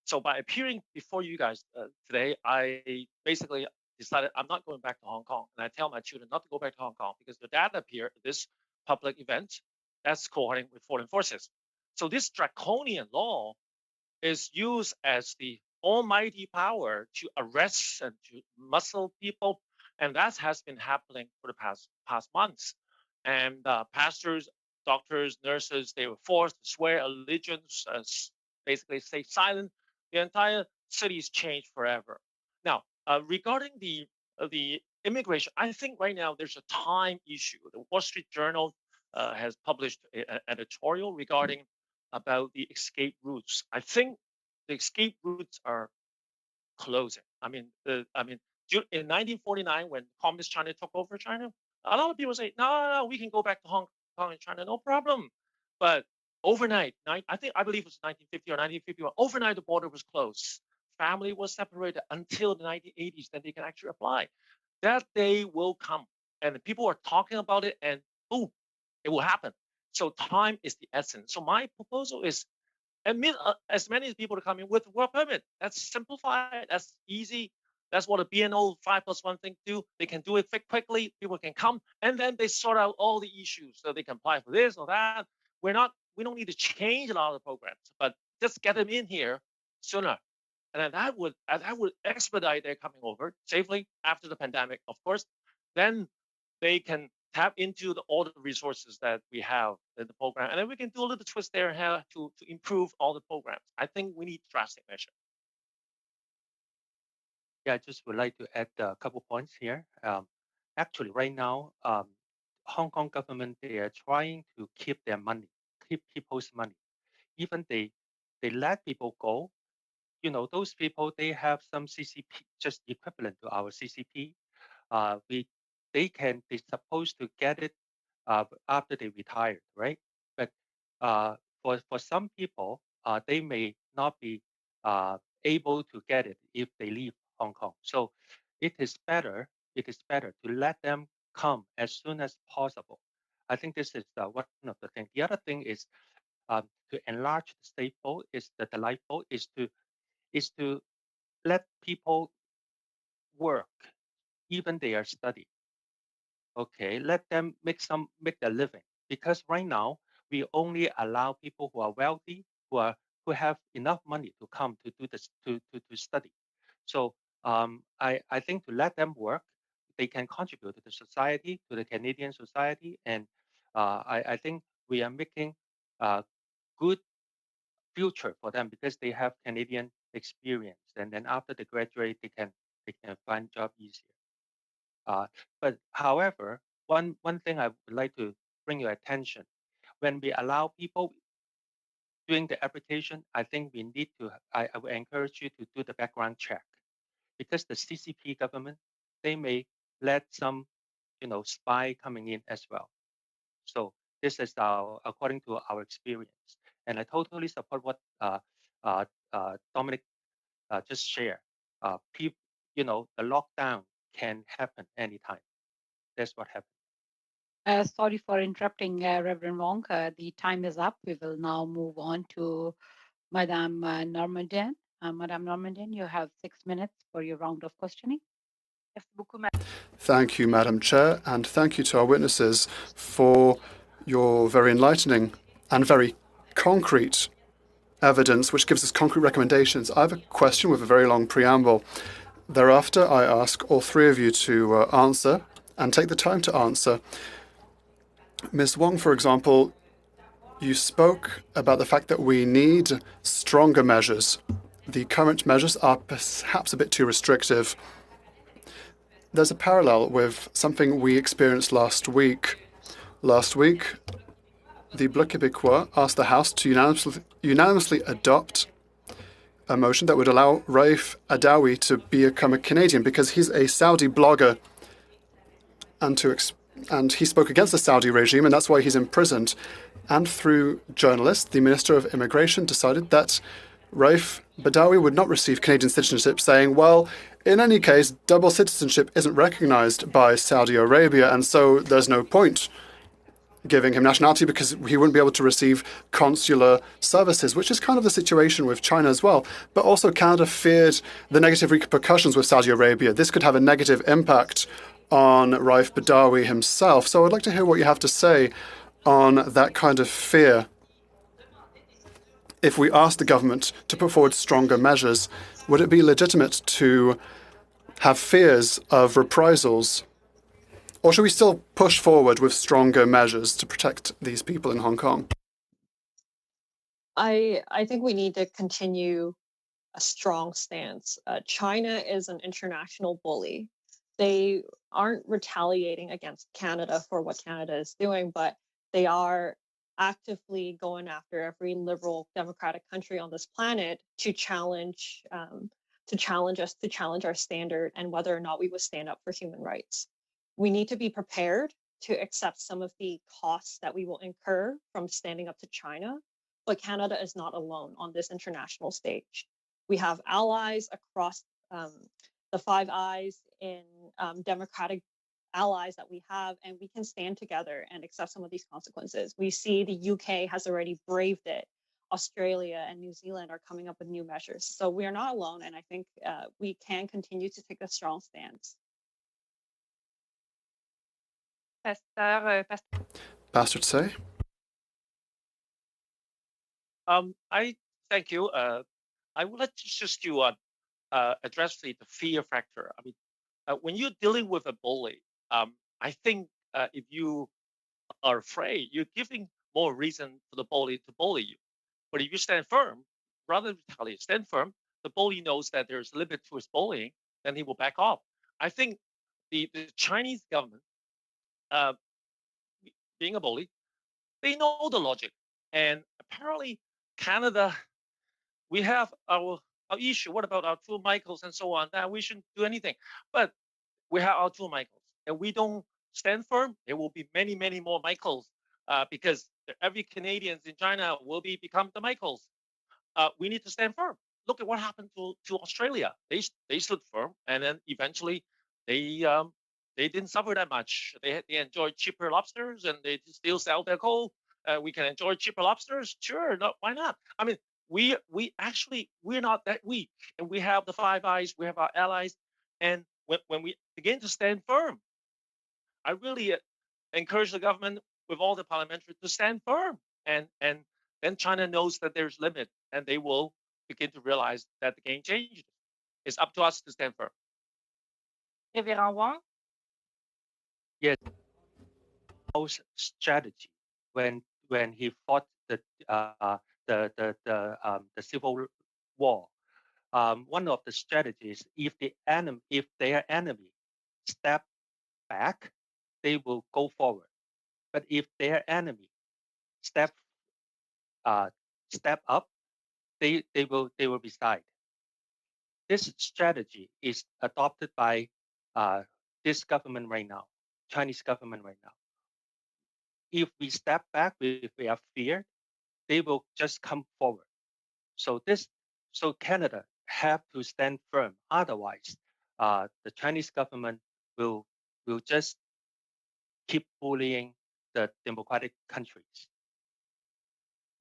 So by appearing before you guys today, I basically decided I'm not going back to Hong Kong. And I tell my children not to go back to Hong Kong because their dad appeared at this public event. That's cohorting with foreign forces. So this draconian law is used as the almighty power to arrest and to muscle people. And that has been happening for the past months. And pastors, doctors, nurses, they were forced to swear allegiance, basically stay silent. The entire city's changed forever. Now, regarding the immigration, I think right now there's a time issue. The Wall Street Journal has published an editorial regarding about the escape routes. I think the escape routes are closing. In 1949, when Communist China took over China, a lot of people say, no, we can go back to Hong Kong and China, no problem. But overnight, I believe it was 1950 or 1951, overnight the border was closed. Family was separated until the 1980s, then they can actually apply. That day will come, and people are talking about it, and boom, it will happen. So time is the essence. So my proposal is admit as many people to come in with work permit. That's simplified. That's easy. That's what a BNO 5+1 thing do. They can do it quickly. People can come, and then they sort out all the issues. So they can apply for this or that. We don't need to change a lot of the programs, but just get them in here sooner. And then that would expedite their coming over safely after the pandemic, of course. Then they can tap into all the resources that we have in the program, and then we can do a little twist there and here to improve all the programs. I think we need drastic measure. Yeah, I just would like to add a couple points here. Actually, right now, Hong Kong government, they are trying to keep their money, keep people's money. Even they let people go. Those people, they have some CCP, just equivalent to our CCP. They're supposed to get it after they retired, right? But for some people, they may not be able to get it if they leave Hong Kong. So it is better to let them come as soon as possible. I think this is one of the things. The other thing is to enlarge the stateful is the delightful is to let people work even they are studying. Okay, let them make their living, because right now we only allow people who are wealthy, who have enough money to come to do this to study. So I think to let them work, they can contribute to the society, to the Canadian society, and I think we are making a good future for them because they have Canadian experience, and then after they graduate, they can find job easier. But however, one thing I would like to bring your attention, when we allow people doing the application, I think we need to, I would encourage you to do the background check, because the CCP government, they may let some, spy coming in as well. So this is according to our experience. And I totally support what Dominic just shared. The lockdown can happen anytime. That's what happened. Sorry for interrupting, Reverend Wong. The time is up. We will now move on to Madame Normandin. Madame Normandin, you have 6 minutes for your round of questioning. Thank you, Madam Chair, and thank you to our witnesses for your very enlightening and very concrete evidence, which gives us concrete recommendations. I have a question with a very long preamble. Thereafter, I ask all three of you to answer and take the time to answer. Ms. Wong, for example, you spoke about the fact that we need stronger measures. The current measures are perhaps a bit too restrictive. There's a parallel with something we experienced last week. Last week, the Bloc Québécois asked the House to unanimously adopt a motion that would allow Raif Adawi to become a Canadian because he's a Saudi blogger, and he spoke against the Saudi regime, and that's why he's imprisoned. And through journalists, the Minister of Immigration decided that Raif Badawi would not receive Canadian citizenship, saying, well, in any case, double citizenship isn't recognized by Saudi Arabia, and so there's no point giving him nationality because he wouldn't be able to receive consular services, which is kind of the situation with China as well. But also Canada feared the negative repercussions with Saudi Arabia. This could have a negative impact on Raif Badawi himself. So I'd like to hear what you have to say on that kind of fear. If we ask the government to put forward stronger measures, would it be legitimate to have fears of reprisals? Or should we still push forward with stronger measures to protect these people in Hong Kong? I think we need to continue a strong stance. China is an international bully. They aren't retaliating against Canada for what Canada is doing, but they are actively going after every liberal democratic country on this planet to challenge us, to challenge our standard and whether or not we would stand up for human rights. We need to be prepared to accept some of the costs that we will incur from standing up to China, but Canada is not alone on this international stage. We have allies across the Five Eyes in democratic allies that we have, and we can stand together and accept some of these consequences. We see the UK has already braved it. Australia and New Zealand are coming up with new measures. So we are not alone, and I think we can continue to take a strong stance. Pastor Tsay? I thank you. I would like just to address the fear factor. I mean, when you're dealing with a bully, I think if you are afraid, you're giving more reason for the bully to bully you. But if you stand firm, rather than retaliate, stand firm, the bully knows that there's a limit to his bullying, then he will back off. I think the Chinese government, being a bully, they know the logic. And apparently, Canada, we have our issue. What about our two Michaels and so on? That we shouldn't do anything. But we have our two Michaels, and we don't stand firm. There will be many, many more Michaels because every Canadians in China will become the Michaels. We need to stand firm. Look at what happened to Australia. They stood firm, and then eventually they didn't suffer that much. They enjoyed cheaper lobsters, and they still sell their coal. We can enjoy cheaper lobsters, sure. No, why not? I mean, we're not that weak, and we have the Five Eyes. We have our allies, and when we begin to stand firm, I really encourage the government with all the parliamentary to stand firm, and then China knows that there's limit, and they will begin to realize that the game changes. It's up to us to stand firm. Révérend Wang? Yes, strategy when he fought the civil war. One of the strategies, if their enemy step back, they will go forward. But if their enemy step up, they will be side. This strategy is adopted by this government right now, Chinese government right now. If we step back, if we have fear, they will just come forward. So Canada have to stand firm. Otherwise, the Chinese government will just keep bullying the democratic countries.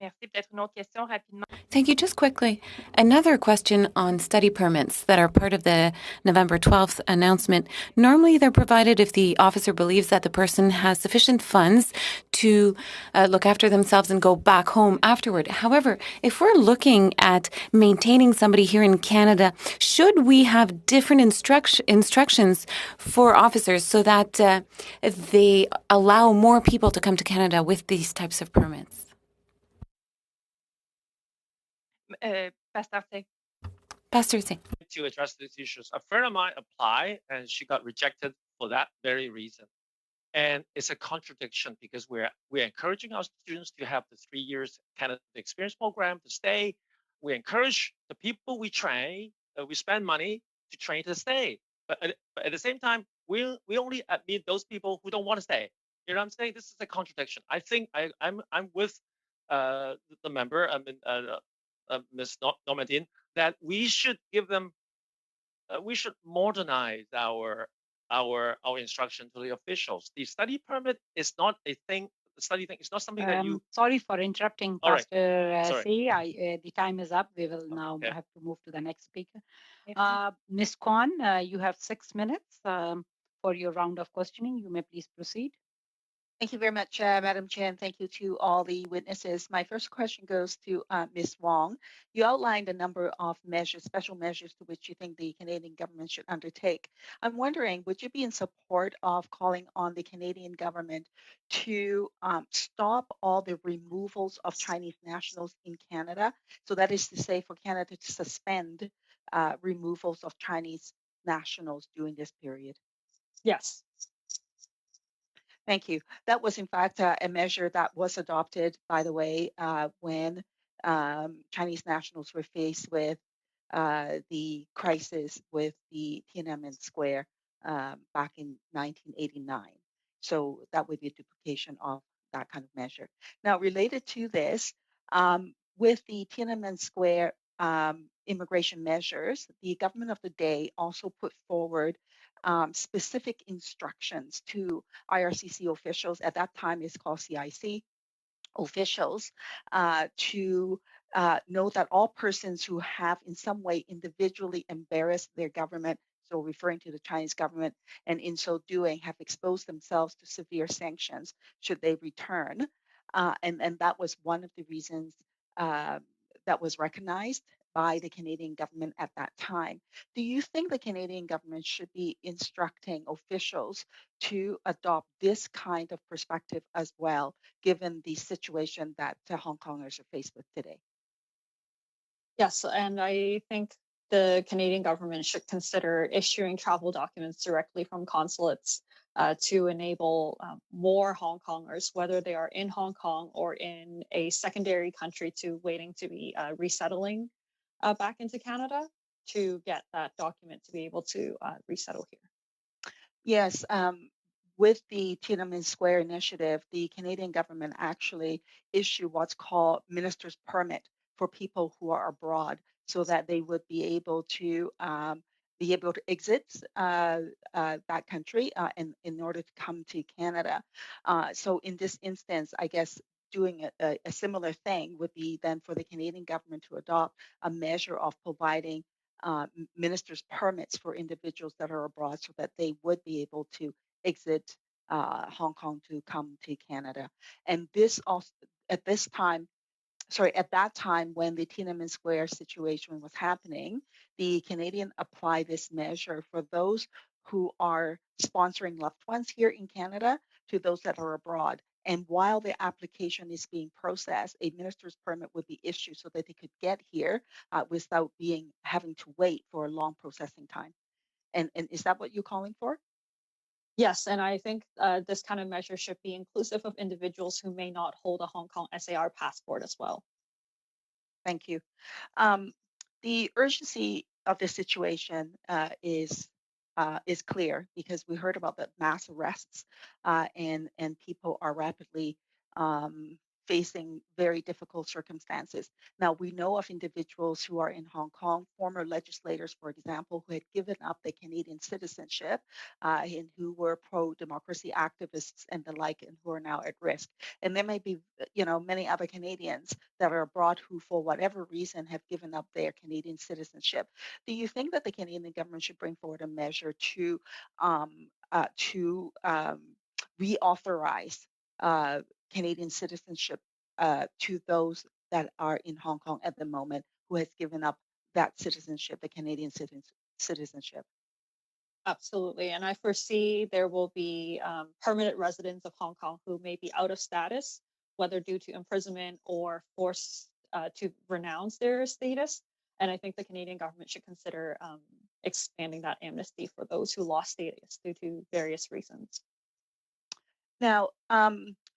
Merci. Peut-être une autre question rapidement. Thank you. Just quickly, another question on study permits that are part of the November 12th announcement. Normally, they're provided if the officer believes that the person has sufficient funds to look after themselves and go back home afterward. However, if we're looking at maintaining somebody here in Canada, should we have different instructions for officers so that they allow more people to come to Canada with these types of permits? Pastor Tsay. Pastor Tsay. To address these issues, a friend of mine applied and she got rejected for that very reason. And it's a contradiction because we're encouraging our students to have the 3 years Canada experience program to stay. We encourage the people we train, we spend money to train to stay. But at the same time, we only admit those people who don't want to stay. You know what I'm saying? This is a contradiction. I think I'm with the member. I mean, Ms. Normandy, that we should give them, we should modernize our instruction to the officials. The study permit is not a thing. The study thing is not something that you. Sorry for interrupting, All right. Pastor Sorry. C. The time is up. We will now Okay. have to move to the next speaker. Ms. Kwan, you have 6 minutes for your round of questioning. You may please proceed. Thank you very much, Madam Chair, and thank you to all the witnesses. My first question goes to Ms. Wong. You outlined a number of measures, special measures to which you think the Canadian government should undertake. I'm wondering, would you be in support of calling on the Canadian government to stop all the removals of Chinese nationals in Canada? So that is to say, for Canada to suspend removals of Chinese nationals during this period. Yes. Thank you. That was, in fact, a measure that was adopted, by the way, when Chinese nationals were faced with the crisis with the Tiananmen Square back in 1989. So that would be a duplication of that kind of measure. Now, related to this, with the Tiananmen Square immigration measures, the government of the day also put forward specific instructions to IRCC officials. At that time, it's called CIC officials to know that all persons who have in some way individually embarrassed their government, so referring to the Chinese government, and in so doing have exposed themselves to severe sanctions should they return. And that was one of the reasons that was recognized by the Canadian government at that time. Do you think the Canadian government should be instructing officials to adopt this kind of perspective as well, given the situation that Hong Kongers are faced with today? Yes, and I think the Canadian government should consider issuing travel documents directly from consulates to enable more Hong Kongers, whether they are in Hong Kong or in a secondary country to waiting to be resettling back into Canada, to get that document to be able to resettle here. Yes, with the Tiananmen Square initiative, the Canadian government actually issued what's called minister's permit for people who are abroad, so that they would be able to exit that country in order to come to Canada. So in this instance, I guess doing a similar thing would be then for the Canadian government to adopt a measure of providing ministers' permits for individuals that are abroad, so that they would be able to exit Hong Kong to come to Canada. And this also, at that time when the Tiananmen Square situation was happening, the Canadian applied this measure for those who are sponsoring loved ones here in Canada to those that are abroad. And while the application is being processed, a minister's permit would be issued so that they could get here without having to wait for a long processing time. And is that what you're calling for? Yes, and I think this kind of measure should be inclusive of individuals who may not hold a Hong Kong SAR passport as well. Thank you. The urgency of this situation is clear, because we heard about the mass arrests and people are rapidly facing very difficult circumstances. Now, we know of individuals who are in Hong Kong, former legislators, for example, who had given up their Canadian citizenship and who were pro-democracy activists and the like, and who are now at risk. And there may be, many other Canadians that are abroad who, for whatever reason, have given up their Canadian citizenship. Do you think that the Canadian government should bring forward a measure to reauthorize Canadian citizenship to those that are in Hong Kong at the moment who has given up that citizenship, the Canadian citizenship? Absolutely. And I foresee there will be permanent residents of Hong Kong who may be out of status, whether due to imprisonment or forced to renounce their status. And I think the Canadian government should consider expanding that amnesty for those who lost status due to various reasons. Now,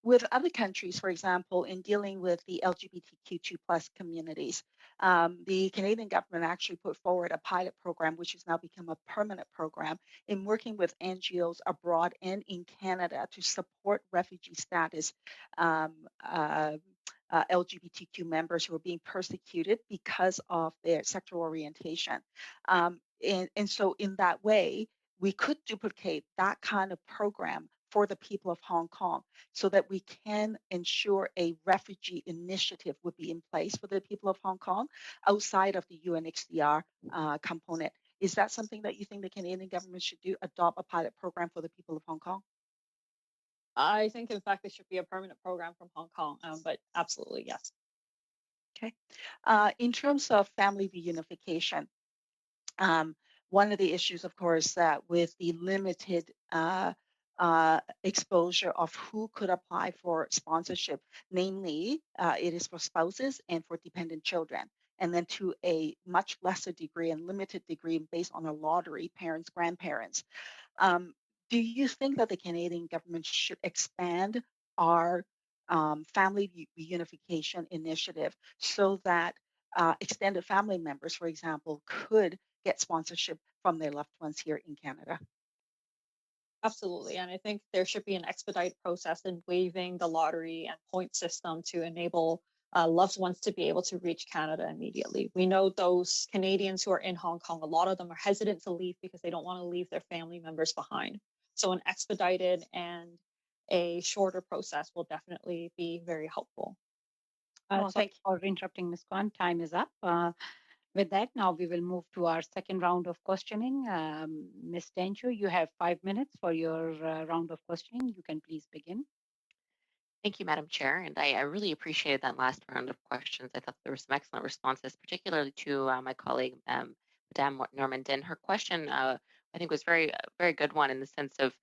with other countries, for example, in dealing with the LGBTQ2 plus communities, the Canadian government actually put forward a pilot program, which has now become a permanent program, in working with NGOs abroad and in Canada to support refugee status LGBTQ members who are being persecuted because of their sexual orientation. And so in that way, we could duplicate that kind of program for the people of Hong Kong so that we can ensure a refugee initiative would be in place for the people of Hong Kong outside of the UNHCR component. Is that something that you think the Canadian government should do, adopt a pilot program for the people of Hong Kong? I think, in fact, it should be a permanent program from Hong Kong, but absolutely, yes. Okay. In terms of family reunification, one of the issues, of course, that with the limited exposure of who could apply for sponsorship, namely, it is for spouses and for dependent children, and then to a much lesser degree and limited degree based on a lottery, parents, grandparents. Do you think that the Canadian government should expand our family reunification initiative so that extended family members, for example, could get sponsorship from their loved ones here in Canada? Absolutely. And I think there should be an expedited process in waiving the lottery and point system to enable loved ones to be able to reach Canada immediately. We know those Canadians who are in Hong Kong, a lot of them are hesitant to leave because they don't want to leave their family members behind. So an expedited and a shorter process will definitely be very helpful. Sorry for interrupting, Ms. Kwan. Time is up. With that, now we will move to our second round of questioning. Ms. Tencho, you have 5 minutes for your round of questioning. You can please begin. Thank you, Madam Chair. And I really appreciated that last round of questions. I thought there were some excellent responses, particularly to my colleague, Madame Normandin. Her question, I think, was very good one in the sense of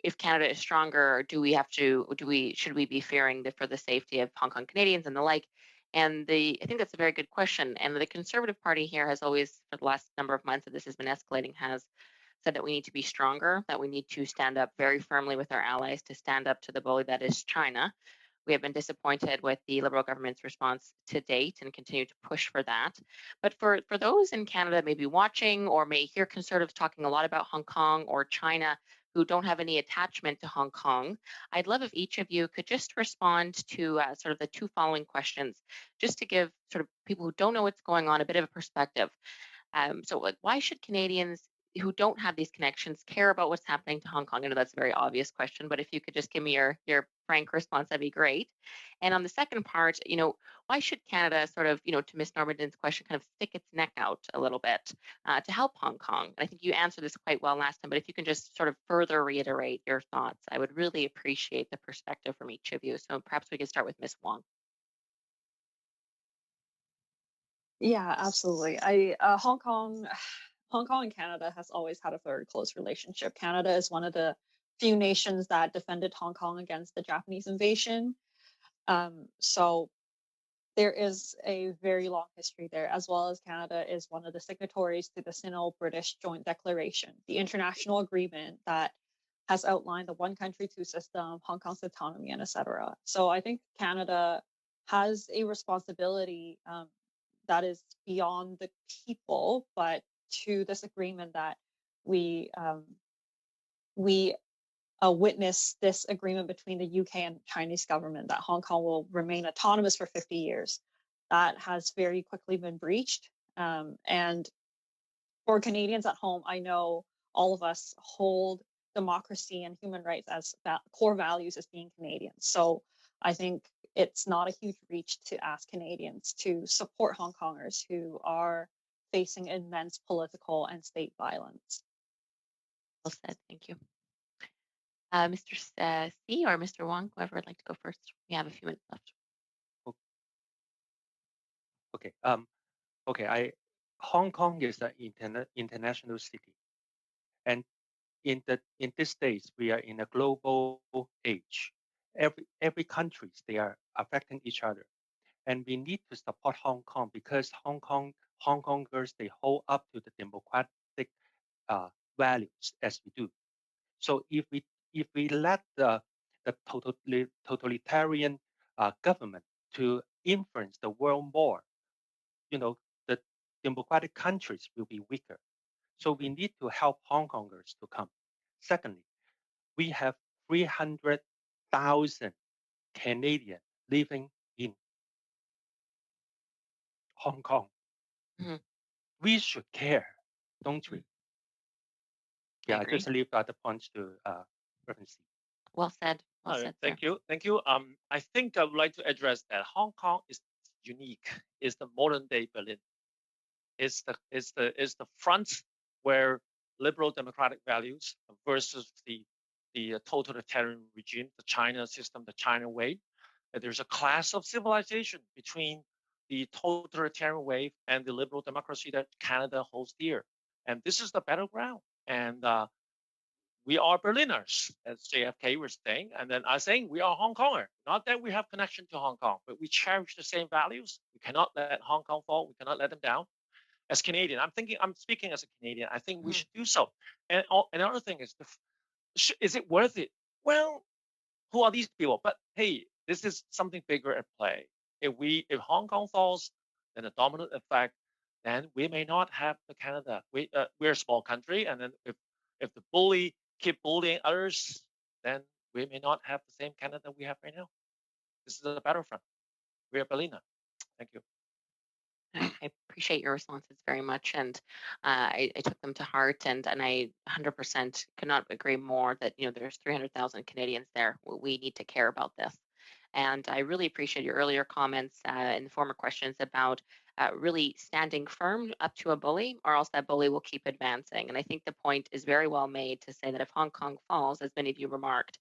if Canada is stronger, should we be fearing for the safety of Hong Kong Canadians and the like? And I think that's a very good question. And the Conservative Party here has always, for the last number of months that this has been escalating, has said that we need to be stronger, that we need to stand up very firmly with our allies to stand up to the bully that is China. We have been disappointed with the Liberal government's response to date and continue to push for that. But for those in Canada maybe watching or may hear Conservatives talking a lot about Hong Kong or China who don't have any attachment to Hong Kong, I'd love if each of you could just respond to sort of the two following questions, just to give sort of people who don't know what's going on a bit of a perspective. So why should Canadians who don't have these connections care about what's happening to Hong Kong? I know that's a very obvious question, but if you could just give me your frank response, that'd be great. And on the second part, why should Canada sort of, to Ms. Normandin's question, kind of stick its neck out a little bit to help Hong Kong? And I think you answered this quite well last time, but if you can just sort of further reiterate your thoughts, I would really appreciate the perspective from each of you. So perhaps we could start with Ms. Wong. Yeah, absolutely. Hong Kong and Canada has always had a very close relationship. Canada is one of the few nations that defended Hong Kong against the Japanese invasion. So there is a very long history there, as well as Canada is one of the signatories to the Sino-British Joint Declaration, the international agreement that has outlined the one country, two system, Hong Kong's autonomy, and etc. So I think Canada has a responsibility that is beyond the people, but to this agreement that we witness this agreement between the UK and Chinese government that Hong Kong will remain autonomous for 50 years. That has very quickly been breached. And for Canadians at home, I know all of us hold democracy and human rights as core values as being Canadians. So I think it's not a huge reach to ask Canadians to support Hong Kongers who are facing immense political and state violence. Well said. Thank you. Mr. C or Mr. Wong, whoever would like to go first. We have a few minutes left. Okay. Hong Kong is an international city, and in these days we are in a global age. Every countries, they are affecting each other, and we need to support Hong Kong because Hong Kongers, they hold up to the democratic values as we do. So if we let the totalitarian government to influence the world more, the democratic countries will be weaker. So we need to help Hong Kongers to come. Secondly, we have 300,000 Canadians living in Hong Kong. Mhm. We should care, don't we? Yeah, I agree. just leave the points to Reverend C. Well said. Well All right, said, sir. thank you. Thank you. I think I would like to address that Hong Kong is unique. It's the modern day Berlin. It's the front where liberal democratic values versus the totalitarian regime, the China system, the China way. There's a class of civilization between the totalitarian wave and the liberal democracy that Canada holds dear. And this is the battleground. And we are Berliners, as JFK was saying. And then I saying we are Hong Konger. Not that we have connection to Hong Kong, but we cherish the same values. We cannot let Hong Kong fall. We cannot let them down. As Canadian, I'm speaking as a Canadian. I think we should do so. And another thing is, is it worth it? Well, who are these people? But hey, this is something bigger at play. If Hong Kong falls, then the dominant effect, then we may not have the Canada. We're a small country, and then if the bully keep bullying others, then we may not have the same Canada we have right now. This is a battlefront. We are Berliner. Thank you. I appreciate your responses very much, and I took them to heart, and I 100% could not agree more that there's 300,000 Canadians there. We need to care about this, and I really appreciate your earlier comments and the former questions about really standing firm up to a bully, or else that bully will keep advancing. And I think the point is very well made to say that if Hong Kong falls, as many of you remarked,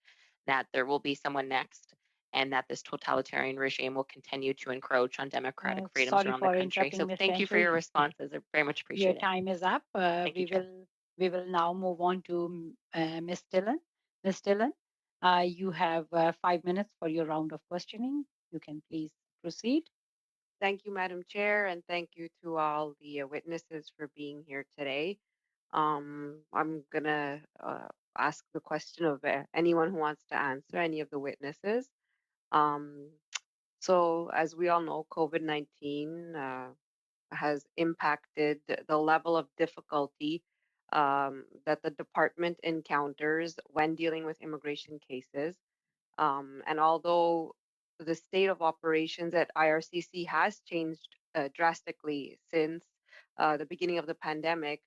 that there will be someone next, and that this totalitarian regime will continue to encroach on democratic freedoms Sorry around the for country. interrupting, So Ms. thank you for your Gentry. responses. I very much appreciate Your it. time is up. Thank you, Chair. We will now move on to Ms. Dillon. Ms. Dillon, you have 5 minutes for your round of questioning. You can please proceed. Thank you, Madam Chair, and thank you to all the witnesses for being here today. I'm gonna ask the question of anyone who wants to answer, any of the witnesses. So as we all know, COVID-19 has impacted the level of difficulty that the department encounters when dealing with immigration cases. And although the state of operations at IRCC has changed drastically since the beginning of the pandemic,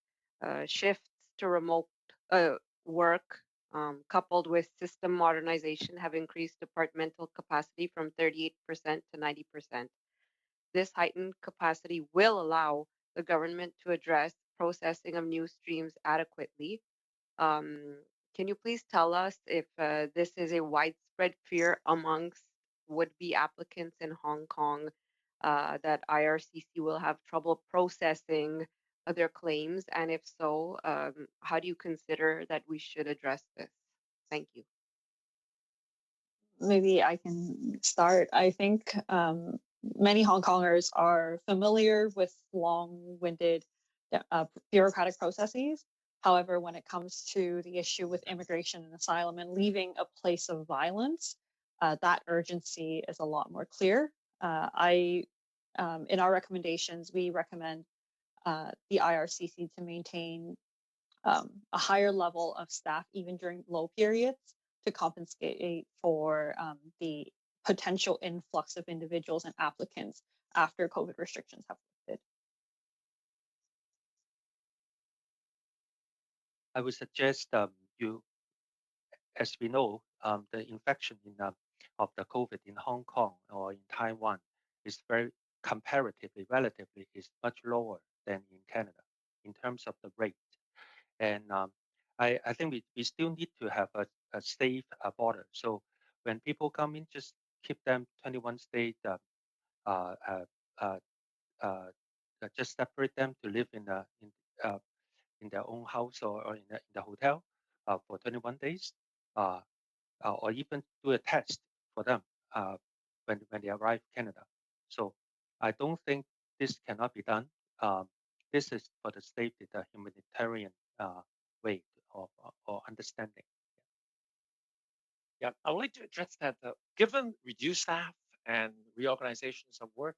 shifts to remote work coupled with system modernization have increased departmental capacity from 38% to 90%. This heightened capacity will allow the government to address processing of new streams adequately. Um, can you please tell us if this is a widespread fear amongst would-be applicants in Hong Kong that IRCC will have trouble processing their claims? And if so, how do you consider that we should address this? Thank you. Maybe I can start. I think many Hong Kongers are familiar with long-winded bureaucratic processes. However, when it comes to the issue with immigration and asylum and leaving a place of violence, that urgency is a lot more clear. In our recommendations, we recommend the IRCC to maintain a higher level of staff even during low periods to compensate for the potential influx of individuals and applicants after COVID restrictions have lifted. I would suggest as we know, the infection of the COVID in Hong Kong or in Taiwan is very comparatively, relatively, is much lower than in Canada in terms of the rate. And I think we still need to have a safe border. So when people come in, just keep them 21 days, just separate them to live in their own house or in the hotel for 21 days, or even do a test for them when they arrive Canada. So I don't think this cannot be done. This is for the safety, the humanitarian way of or understanding. Yeah, I would like to address that. Given reduced staff and reorganizations of work,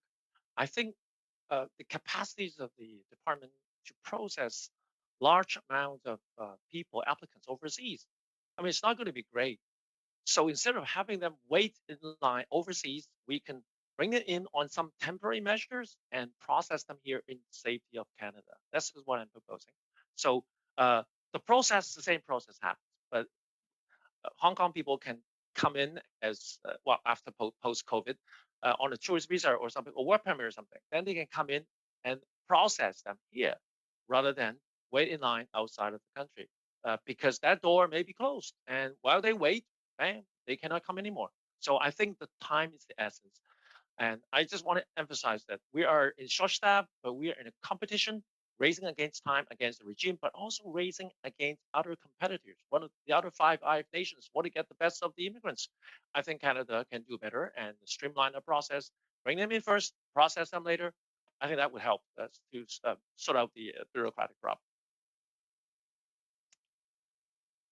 I think the capacities of the department to process large amounts of people, applicants overseas, I mean, it's not going to be great. So instead of having them wait in line overseas, we can bring it in on some temporary measures and process them here in safety of Canada. That's what I'm proposing. So the process, the same process happens, but Hong Kong people can come in as well after post COVID on a tourist visa or something, or work permit or something. Then they can come in and process them here rather than wait in line outside of the country because that door may be closed. And while they wait, bam, they cannot come anymore. So I think the time is the essence. And I just want to emphasize that we are in short staff, but we are in a competition, racing against time, against the regime, but also racing against other competitors. One of the other five nations want to get the best of the immigrants. I think Canada can do better and streamline the process, bring them in first, process them later. I think that would help us to sort out the bureaucratic problem.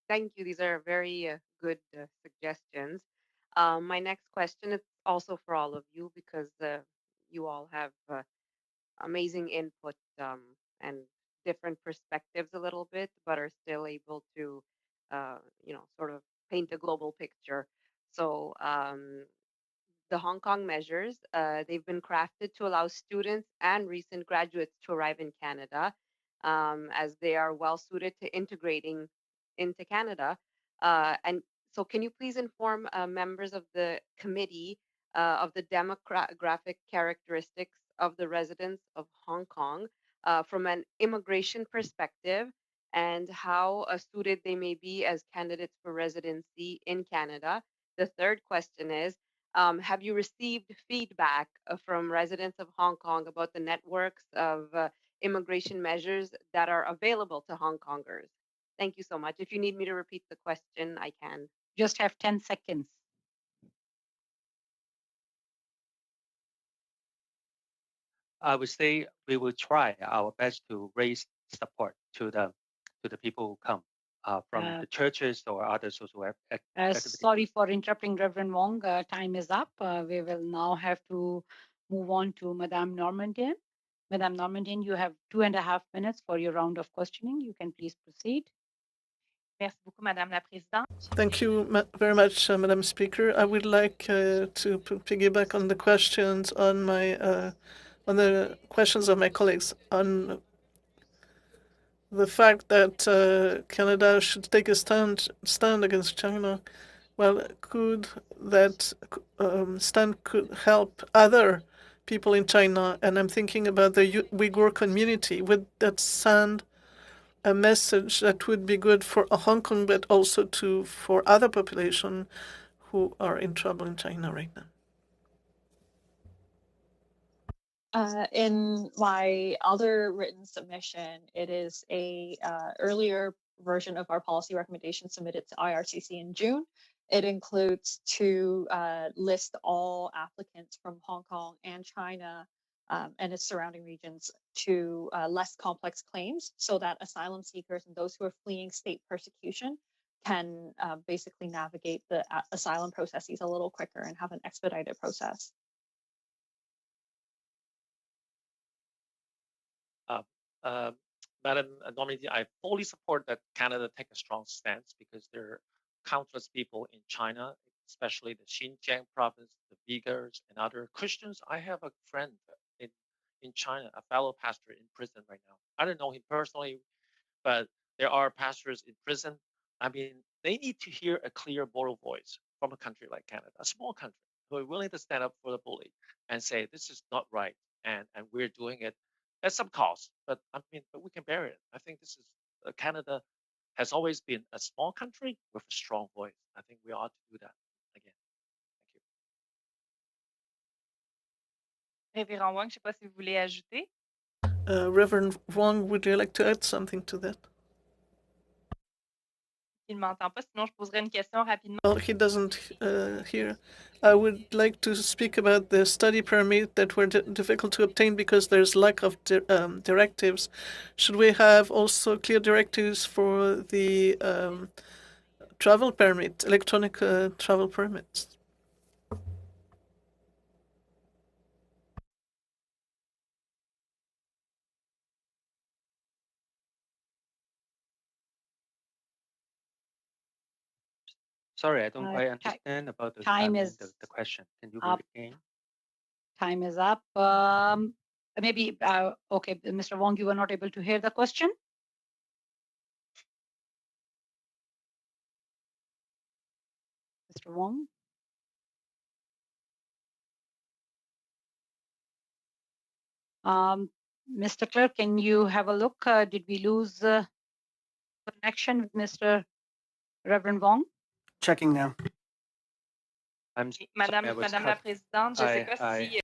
Thank you. These are very good suggestions. My next question is also for all of you because you all have amazing input and different perspectives a little bit, but are still able to, sort of paint a global picture. So the Hong Kong measures, they've been crafted to allow students and recent graduates to arrive in Canada as they are well suited to integrating into Canada. And so, can you please inform members of the committee of the demographic characteristics of the residents of Hong Kong from an immigration perspective and how suited they may be as candidates for residency in Canada? The third question is, have you received feedback from residents of Hong Kong about the networks of immigration measures that are available to Hong Kongers? Thank you so much. If you need me to repeat the question, I can. Just have 10 seconds. I would say we will try our best to raise support to the people who come from the churches or other social activities. Sorry for interrupting, Reverend Wong. Time is up. We will now have to move on to Madame Normandin. Madame Normandin, you have 2.5 minutes for your round of questioning. You can please proceed. Merci beaucoup, Madame la Présidente. Thank you very much, Madam Speaker. I would like to piggyback on the questions on the questions of my colleagues on the fact that Canada should take a stand against China. Well, could that stand could help other people in China? And I'm thinking about the Uyghur community. Would that send a message that would be good for Hong Kong, but also for other population who are in trouble in China right now? In my other written submission, it is a earlier version of our policy recommendation submitted to IRCC in June. It includes to list all applicants from Hong Kong and China and its surrounding regions to less complex claims so that asylum seekers and those who are fleeing state persecution can basically navigate the asylum processes a little quicker and have an expedited process. Madam Dominique, I fully support that Canada take a strong stance because there are countless people in China, especially the Xinjiang province, the Uyghurs, and other Christians. I have a friend in China, a fellow pastor in prison right now. I don't know him personally, but there are pastors in prison. I mean, they need to hear a clear moral voice from a country like Canada, a small country, who are willing to stand up for the bully and say, this is not right, and we're doing it at some cost, but but we can bear it. I think this is Canada has always been a small country with a strong voice. I think we ought to do that again. Thank you. Révérend Wang, je ne sais pas si vous voulez ajouter. Reverend Wong, would you like to add something to that? Il ne m'entend pas, sinon je poserai une question rapidement. Well, he doesn't hear. I would like to speak about the study permit that were difficult to obtain because there's lack of directives. Should we have also clear directives for the travel permit, electronic travel permits? Sorry, I don't quite understand about the time is the question. Can you up. read again? Time is up. Maybe okay, Mr. Wong, you were not able to hear the question. Mr. Wong. Mr. Clerk, can you have a look? Did we lose connection with Mr. Reverend Wong? Checking now. Madame la Présidente, je sais pas si...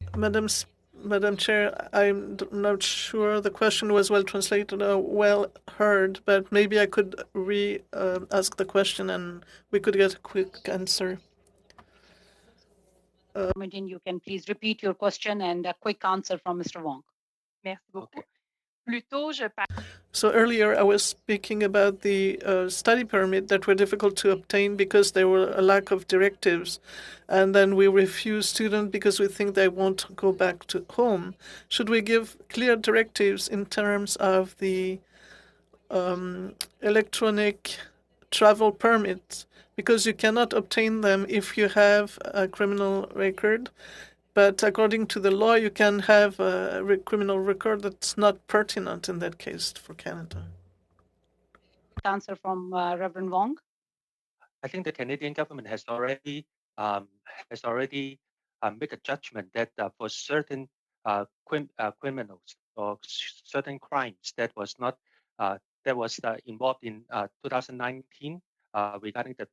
Madam Chair, I'm not sure the question was well translated or well heard, but maybe I could ask the question and we could get a quick answer. You can please repeat your question and a quick answer from Mr. Wong. Merci beaucoup. Plutôt, je So earlier I was speaking about the study permit that were difficult to obtain because there were a lack of directives, and then we refuse students because we think they won't go back to home. Should we give clear directives in terms of the electronic travel permits? Because you cannot obtain them if you have a criminal record. But according to the law, you can have a criminal record that's not pertinent in that case for Canada. Answer from Reverend Wong. I think the Canadian government has already made a judgment that for certain criminals or certain crimes that was not involved in 2019 regarding the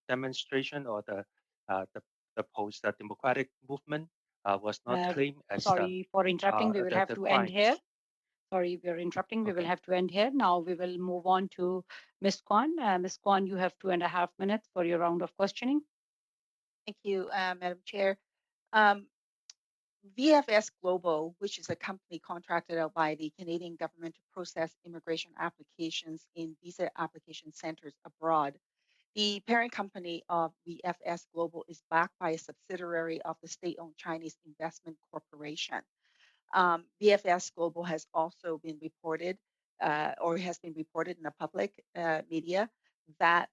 demonstration or the post democratic movement was not claimed as sorry for interrupting. We will have to end here. Sorry, we're interrupting. We will have to end here. Now we will move on to Ms. Kwan. Ms. Kwan, you have 2.5 minutes for your round of questioning. Thank you, Madam Chair. VFS Global, which is a company contracted out by the Canadian government to process immigration applications in visa application centers abroad. The parent company of VFS Global is backed by a subsidiary of the state-owned Chinese Investment Corporation. VFS Global has also been reported or has been reported in the public media that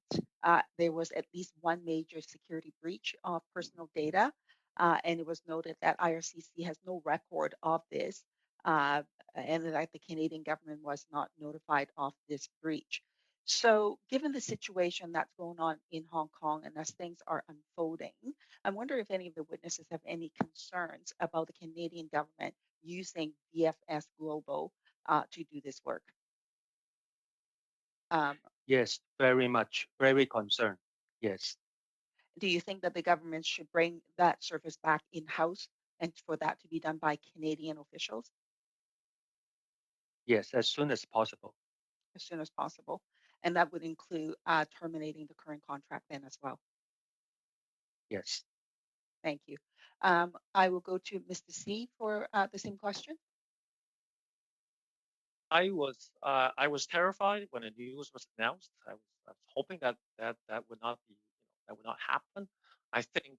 there was at least one major security breach of personal data. And it was noted that IRCC has no record of this and that the Canadian government was not notified of this breach. So given the situation that's going on in Hong Kong and as things are unfolding, I wonder if any of the witnesses have any concerns about the Canadian government using VFS Global to do this work. Yes, very much, very concerned. Yes. Do you think that the government should bring that service back in-house and for that to be done by Canadian officials? Yes, as soon as possible. As soon as possible. And that would include terminating the current contract then as well. Yes. Thank you. I will go to Mr. C for the same question. I was terrified when the news was announced. I was hoping that would not be, that would not happen. I think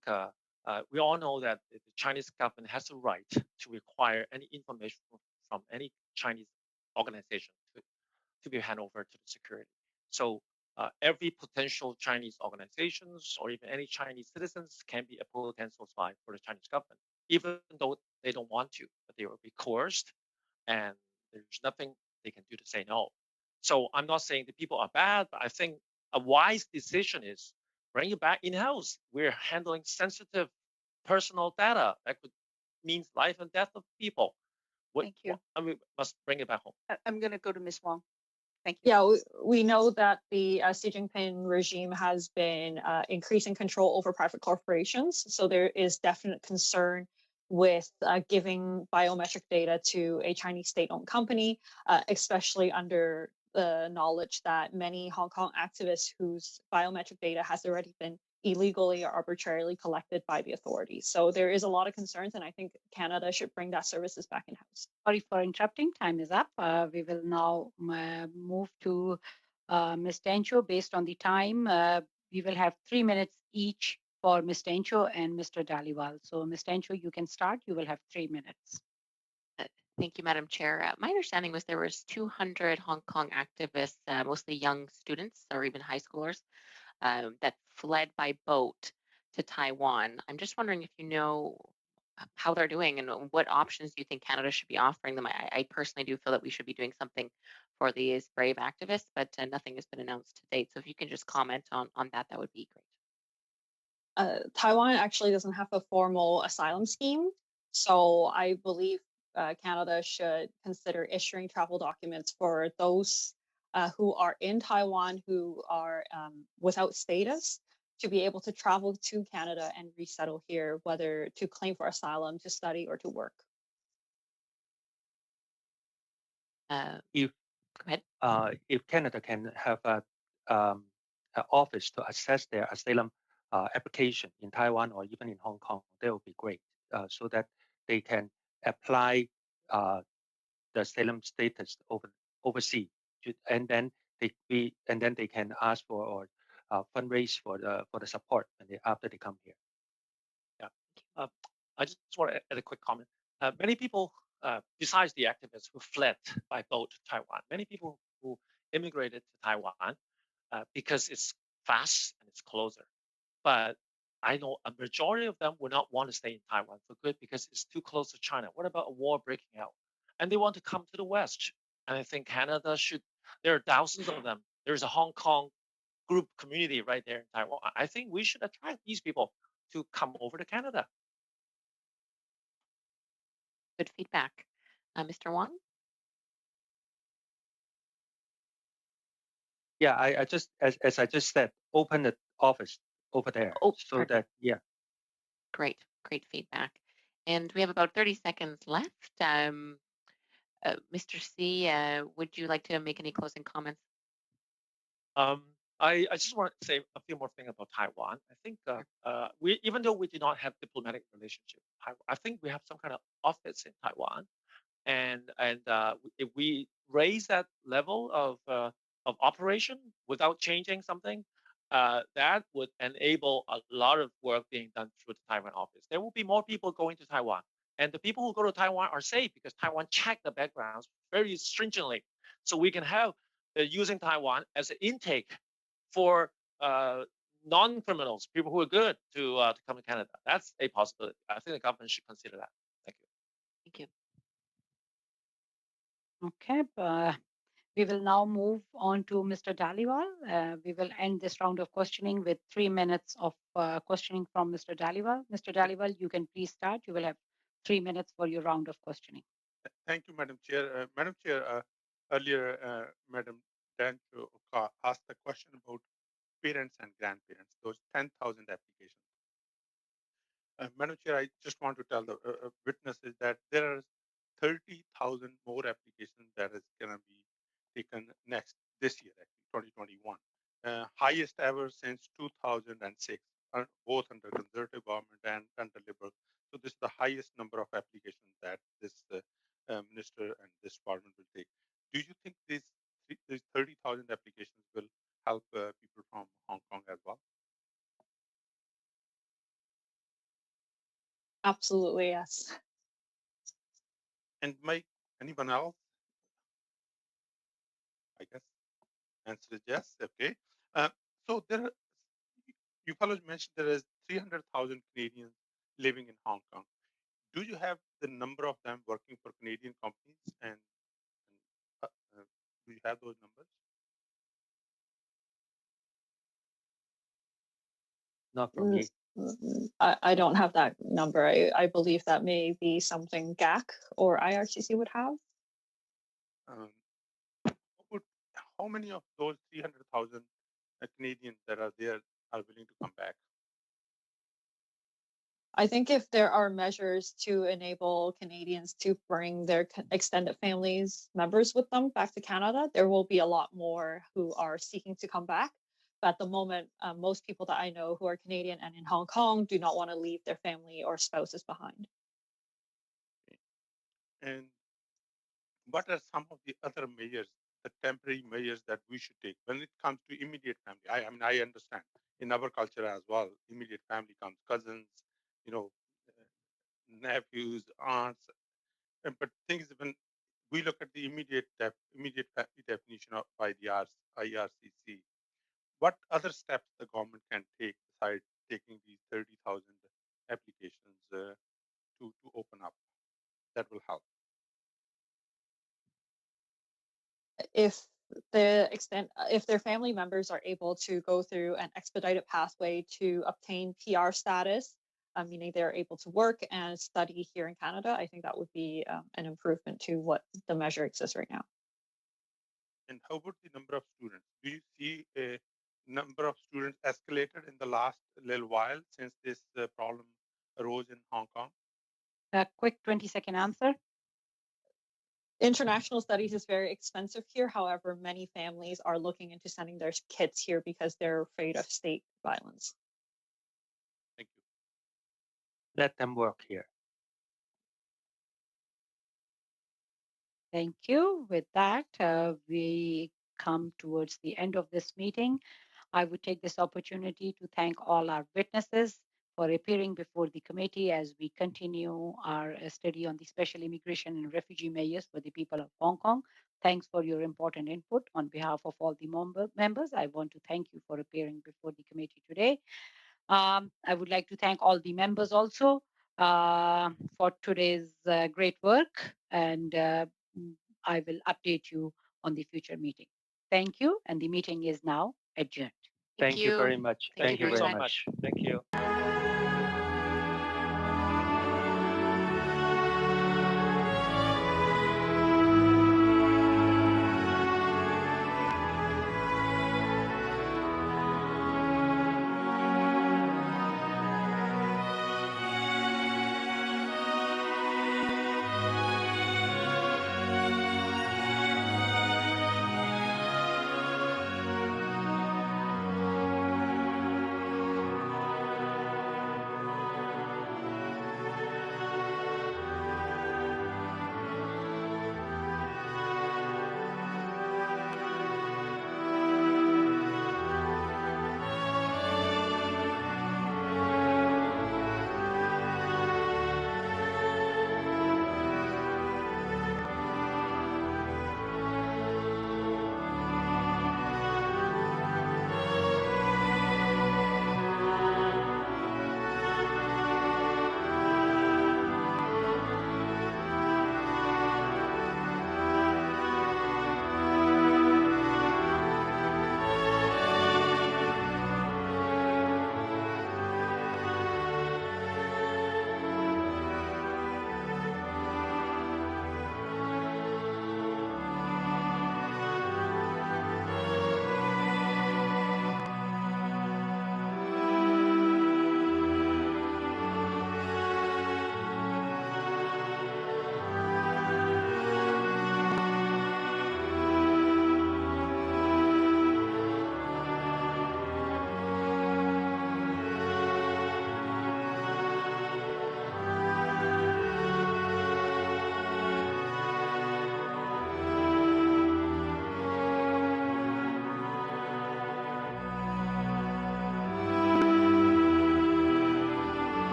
we all know that the Chinese government has the right to require any information from any Chinese organization to be handed over to the security. So every potential Chinese organizations or even any Chinese citizens can be a potential spy for the Chinese government, even though they don't want to, but they will be coerced, and there's nothing they can do to say no. So I'm not saying the people are bad, but I think a wise decision is bring it back in-house. We're handling sensitive personal data that could mean life and death of people. Thank you. We must bring it back home. I'm going to go to Ms. Wong. Thank you. Yeah, we know that the Xi Jinping regime has been increasing control over private corporations. So there is definite concern with giving biometric data to a Chinese state-owned company, especially under the knowledge that many Hong Kong activists whose biometric data has already been illegally or arbitrarily collected by the authorities. So there is a lot of concerns, and I think Canada should bring that services back in-house. Sorry for interrupting. Time is up. We will now move to Ms. Tencho. Based on the time, we will have 3 minutes each for Ms. Tencho and Mr. Dhaliwal. So Ms. Tencho, you can start. You will have 3 minutes. Thank you, Madam Chair. My understanding was there was 200 Hong Kong activists, mostly young students or even high schoolers, that fled by boat to Taiwan. I'm just wondering if you know how they're doing and what options do you think Canada should be offering them. I personally do feel that we should be doing something for these brave activists, but nothing has been announced to date. So if you can just comment on that, that would be great. Taiwan actually doesn't have a formal asylum scheme, so I believe Canada should consider issuing travel documents for those who are in Taiwan who are without status to be able to travel to Canada and resettle here, whether to claim for asylum, to study, or to work. If Go ahead. If Canada can have an office to assess their asylum application in Taiwan or even in Hong Kong, that would be great, so that they can apply the asylum status overseas, and then they can ask for or fundraise for the support after they come here. Yeah, I just want to add a quick comment. Many people, besides the activists who fled by boat to Taiwan, many people who immigrated to Taiwan because it's fast and it's closer. But I know a majority of them would not want to stay in Taiwan for good because it's too close to China. What about a war breaking out? And they want to come to the West. And I think Canada should, there are thousands of them. There's a Hong Kong group community right there in Taiwan. I think we should attract these people to come over to Canada. Good feedback. Mr. Wong? Yeah, I just as I just said, open the office over there, so pardon. that yeah. Great feedback. And we have about 30 seconds left. Mr. C, would you like to make any closing comments? I just want to say a few more things about Taiwan. I think we, even though we do not have diplomatic relationship, I think we have some kind of office in Taiwan, and if we raise that level of operation without changing something, that would enable a lot of work being done through the Taiwan office. There will be more people going to Taiwan, and the people who go to Taiwan are safe because Taiwan check the backgrounds very stringently, so we can have using Taiwan as an intake for non-criminals, people who are good to come to Canada. That's a possibility. I think the government should consider that. Thank you. Thank you. Okay. We will now move on to Mr. Dhaliwal. We will end this round of questioning with 3 minutes of questioning from Mr. Dhaliwal. Mr. Dhaliwal, you can please start. You will have 3 minutes for your round of questioning. Thank you, Madam Chair. Madam Chair, earlier, Madam Dan asked a question about parents and grandparents, those 10,000 applications. Madam Chair, I just want to tell the witnesses that there are 30,000 more applications that is going to be taken this year, actually, 2021. Highest ever since 2006, both under conservative government and under liberal. So this is the highest number of applications that this minister and this parliament will take. Do you think these 30,000 applications will help people from Hong Kong as well? Absolutely, yes. And anyone else? I guess answer is yes. Okay. So you fellows mentioned there is 300,000 Canadians living in Hong Kong. Do you have the number of them working for Canadian companies? And do you have those numbers? Not from me. I don't have that number. I believe that may be something GAC or IRCC would have. How many of those 300,000 Canadians that are there are willing to come back? I think if there are measures to enable Canadians to bring their extended families members with them back to Canada, there will be a lot more who are seeking to come back. But at the moment, most people that I know who are Canadian and in Hong Kong do not want to leave their family or spouses behind. And what are some of the other measures, the temporary measures that we should take when it comes to immediate family? I mean, I understand in our culture as well, immediate family comes cousins, nephews, aunts, but things when we look at the immediate family definition of by the IRCC, what other steps the government can take besides taking these 30,000 applications to open up that will help? If their family members are able to go through an expedited pathway to obtain PR status, meaning they're able to work and study here in Canada, I think that would be an improvement to what the measure exists right now. And how about the number of students? Do you see a number of students escalated in the last little while since this problem arose in Hong Kong? A quick 20-second answer. International studies is very expensive here. However, many families are looking into sending their kids here because they're afraid of state violence. Thank you. Let them work here. Thank you. With that, we come towards the end of this meeting. I would take this opportunity to thank all our witnesses for appearing before the committee as we continue our study on the special immigration and refugee measures for the people of Hong Kong. Thanks for your important input. On behalf of all the members, I want to thank you for appearing before the committee today. I would like to thank all the members also for today's great work, and I will update you on the future meeting. Thank you, and the meeting is now adjourned. Thank you very much. Thank you very very much. Thank you.